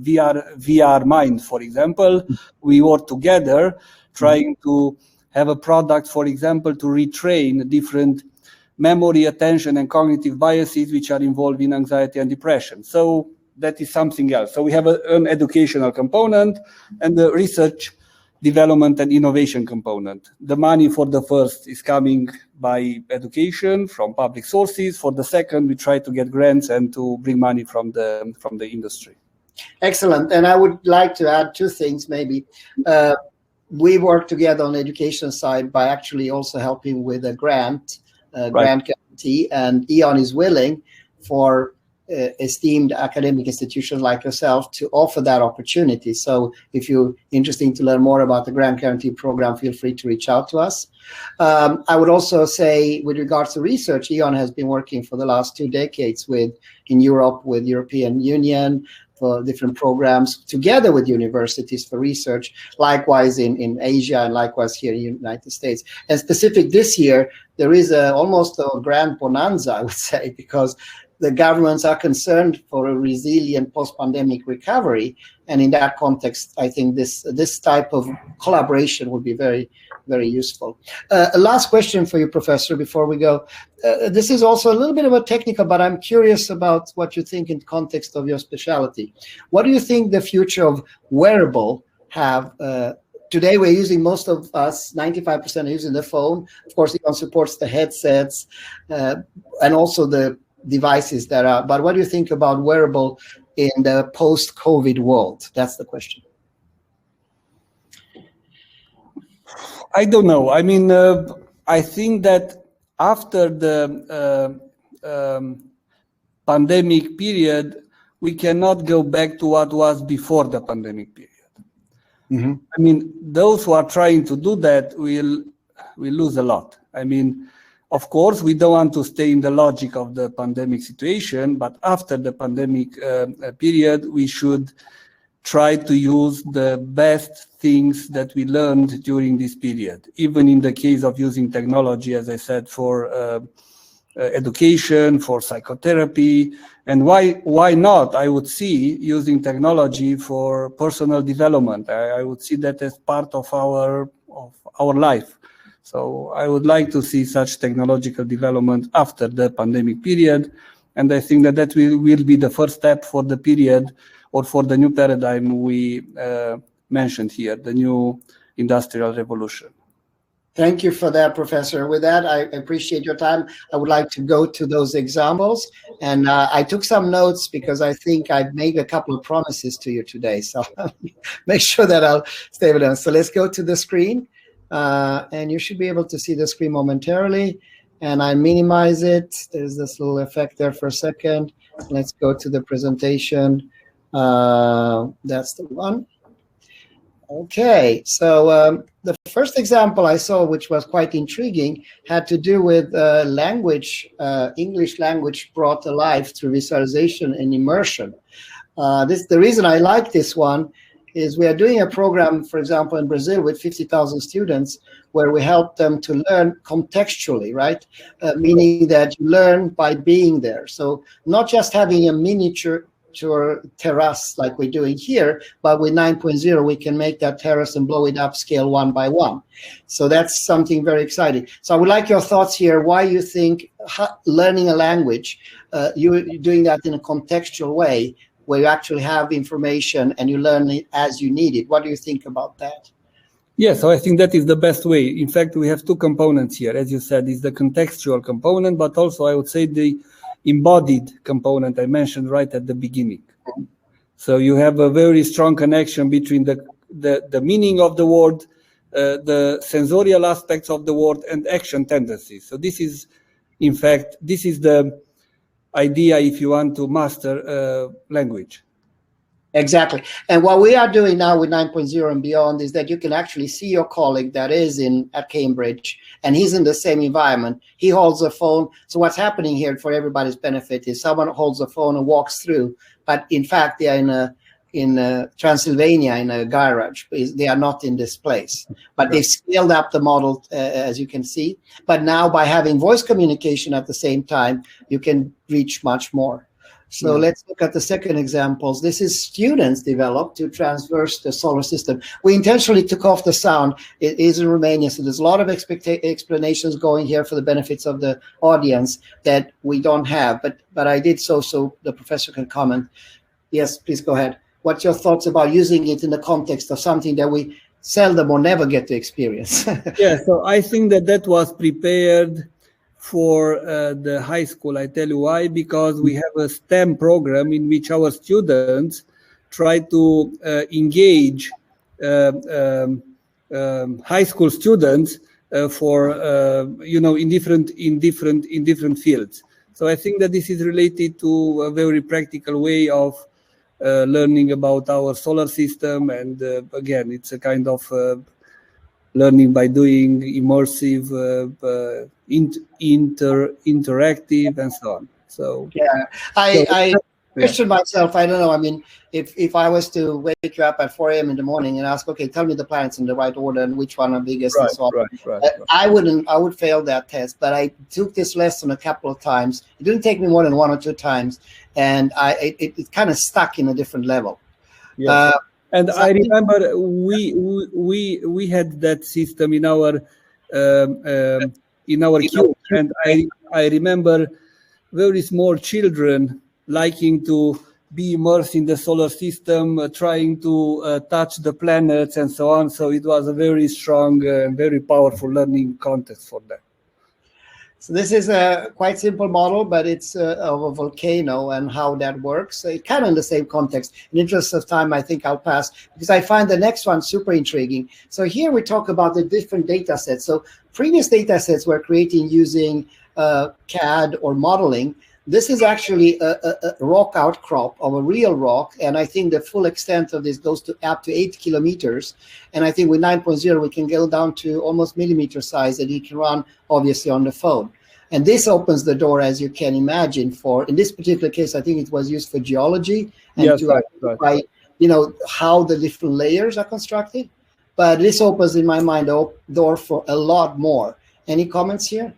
S2: VR Mind, for example. We work together trying to have a product, for example, to retrain different memory, attention, and cognitive biases which are involved in anxiety and depression. So that is something else. So we have an educational component and the research, development, and innovation component. The money for the first is coming by education from public sources. For the second, we try to get grants and to bring money from the industry.
S1: Excellent. And I would like to add two things maybe. We work together on the education side by actually also helping with a grant guarantee, and E.ON is willing for esteemed academic institutions like yourself to offer that opportunity. So if you're interested to learn more about the grant guarantee program, feel free to reach out to us. I would also say, with regards to research, E.ON has been working for the last 2 decades in Europe with European Union for different programs together with universities for research, likewise in Asia and likewise here in the United States. And specific this year, there is almost a grant bonanza, I would say, because the governments are concerned for a resilient post-pandemic recovery. And in that context, I think this type of collaboration would be very, very useful. A last question for you, Professor, before we go. This is also a little bit of a technical, but I'm curious about what you think in context of your specialty. What do you think the future of wearable have? Today, we're using, most of us, 95% are using the phone. Of course, it supports the headsets and also the devices that are, but what do you think about wearable in the post-COVID world? That's the question.
S2: I don't know. I mean, I think that after the pandemic period, we cannot go back to what was before the pandemic period. Mm-hmm. I mean, those who are trying to do that will lose a lot. I mean, of course, we don't want to stay in the logic of the pandemic situation, but after the pandemic period, we should try to use the best things that we learned during this period, even in the case of using technology, as I said, for education, for psychotherapy, and why not? I would see using technology for personal development. I would see that as part of our life. So I would like to see such technological development after the pandemic period. And I think that will be the first step for the period or for the new paradigm we mentioned here, the new industrial revolution.
S1: Thank you for that, Professor. With that, I appreciate your time. I would like to go to those examples. And I took some notes because I think I've made a couple of promises to you today. So make sure that I'll stay with them. So let's go to the screen. And you should be able to see the screen momentarily, and I minimize it. There's this little effect there for a second. Let's go to the presentation. That's the one. Okay, so the first example I saw, which was quite intriguing, had to do with language, English language brought alive through visualization and immersion. The reason I like this one is we are doing a program, for example, in Brazil with 50,000 students, where we help them to learn contextually, right? Meaning that you learn by being there. So not just having a miniature terrace like we're doing here, but with 9.0, we can make that terrace and blow it up scale 1 by 1. So that's something very exciting. So I would like your thoughts here, why you think learning a language, you're doing that in a contextual way, where you actually have information and you learn it as you need it. What do you think about that?
S2: Yeah, so I think that is the best way. In fact, we have two components here. As you said, is the contextual component, but also I would say the embodied component I mentioned right at the beginning. So you have a very strong connection between the meaning of the word, the sensorial aspects of the word, and action tendencies. So this is in fact, this is the idea if you want to master language.
S1: Exactly. And what we are doing now with 9.0 and beyond is that you can actually see your colleague that is at Cambridge, and he's in the same environment. He holds a phone. So what's happening here for everybody's benefit is someone holds a phone and walks through, but in fact they are in Transylvania in a garage. They are not in this place, but they've scaled up the model, as you can see. But now by having voice communication at the same time, you can reach much more. So let's look at the second examples. This is students developed to traverse the solar system. We intentionally took off the sound. It is in Romania, so there's a lot of explanations going here for the benefits of the audience that we don't have. But I did so the professor can comment. Yes, please go ahead. What's your thoughts about using it in the context of something that we seldom or never get to experience?
S2: Yeah, so I think that was prepared for the high school. I tell you why, because we have a STEM program in which our students try to engage high school students for in different fields. So I think that this is related to a very practical way of learning about our solar system, and again, it's a kind of learning by doing, immersive, interactive, and so on. So
S1: yeah, I question myself. I don't know. I mean, if I was to wake you up at 4 a.m. in the morning and ask, okay, tell me the planets in the right order and which one are biggest and so on, I would fail that test. But I took this lesson a couple of times. It didn't take me more than 1 or 2 times, and it kind of stuck in a different level.
S2: Yes. And I remember we had that system in our queue, and I remember very small children liking to be immersed in the solar system, trying to touch the planets and so on. So it was a very strong and very powerful learning context for them.
S1: So this is a quite simple model, but it's of a volcano and how that works. So it kind of in the same context. In interest of time, I think I'll pass because I find the next one super intriguing. So here we talk about the different data sets. So previous data sets were created using CAD or modeling. This is actually a rock outcrop of a real rock, and I think the full extent of this goes to up to 8 kilometers. And I think with 9.0 we can go down to almost millimeter size that you can run obviously on the phone. And this opens the door, as you can imagine, for, in this particular case, I think it was used for geology and to identify, how the different layers are constructed. But this opens, in my mind, the door for a lot more. Any comments here?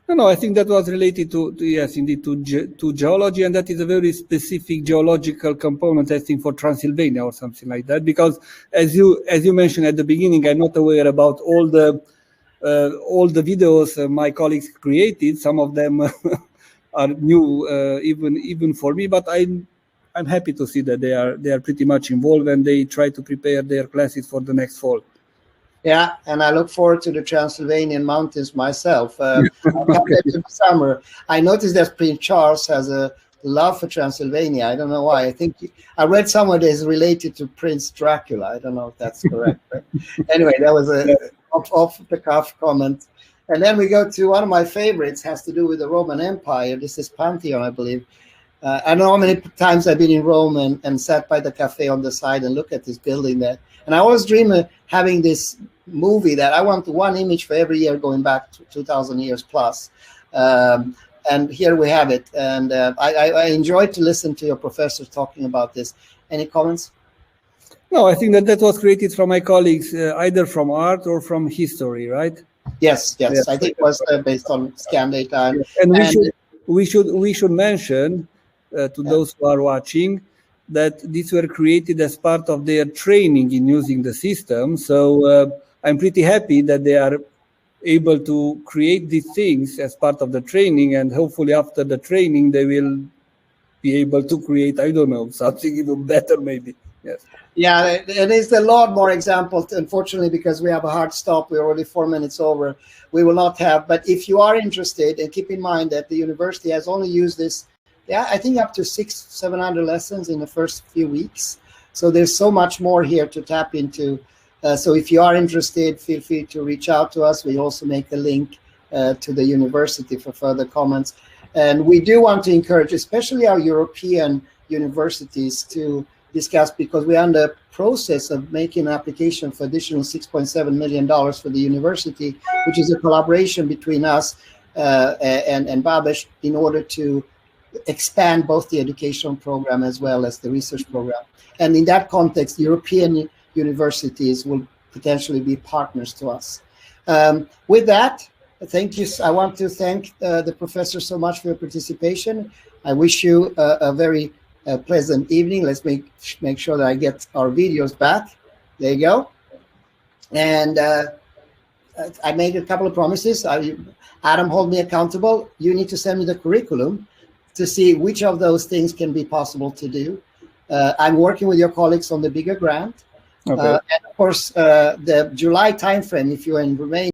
S2: No, I think that was related to yes, indeed, to geology, and that is a very specific geological component, I think, for Transylvania or something like that. Because as you mentioned at the beginning, I'm not aware about all the videos my colleagues created. Some of them are new, even for me. But I'm happy to see that they are pretty much involved, and they try to prepare their classes for the next fall.
S1: Yeah, and I look forward to the Transylvanian mountains myself. I'll come there to the summer. I noticed that Prince Charles has a love for Transylvania. I don't know why. I think I read somewhere that is related to Prince Dracula. I don't know if that's correct. But anyway, that was a off the cuff comment. And then we go to one of my favorites, has to do with the Roman Empire. This is Pantheon, I believe. I don't know how many times I've been in Rome and sat by the cafe on the side and look at this building there. And I always dream of having this movie that I want one image for every year going back to 2,000 years plus. And here we have it. And I enjoyed to listen to your professors talking about this. Any comments?
S2: No, I think that was created from my colleagues, either from art or from history, right?
S1: Yes. I think it was based on scan data.
S2: And we should mention to those who are watching that these were created as part of their training in using the system. So I'm pretty happy that they are able to create these things as part of the training, and hopefully after the training they will be able to create, I don't know, something even better maybe. Yes.
S1: Yeah, and there's a lot more examples. Unfortunately, because we have a hard stop, we're already 4 minutes over, we will not have. But if you are interested, and keep in mind that the university has only used this, I think up to 600-700 lessons in the first few weeks. So there's so much more here to tap into. So if you are interested, feel free to reach out to us. We also make a link to the university for further comments. And we do want to encourage, especially our European universities, to discuss, because we're under process of making an application for additional $6.7 million for the university, which is a collaboration between us and Babes in order to expand both the educational program as well as the research program. And in that context, European universities will potentially be partners to us. With that, thank you. I want to thank the professor so much for your participation. I wish you a very pleasant evening. Let's make sure that I get our videos back. There you go. And I made a couple of promises. Adam, hold me accountable. You need to send me the curriculum to see which of those things can be possible to do. I'm working with your colleagues on the bigger grant. Okay. And of course, the July timeframe, if you're in Romania,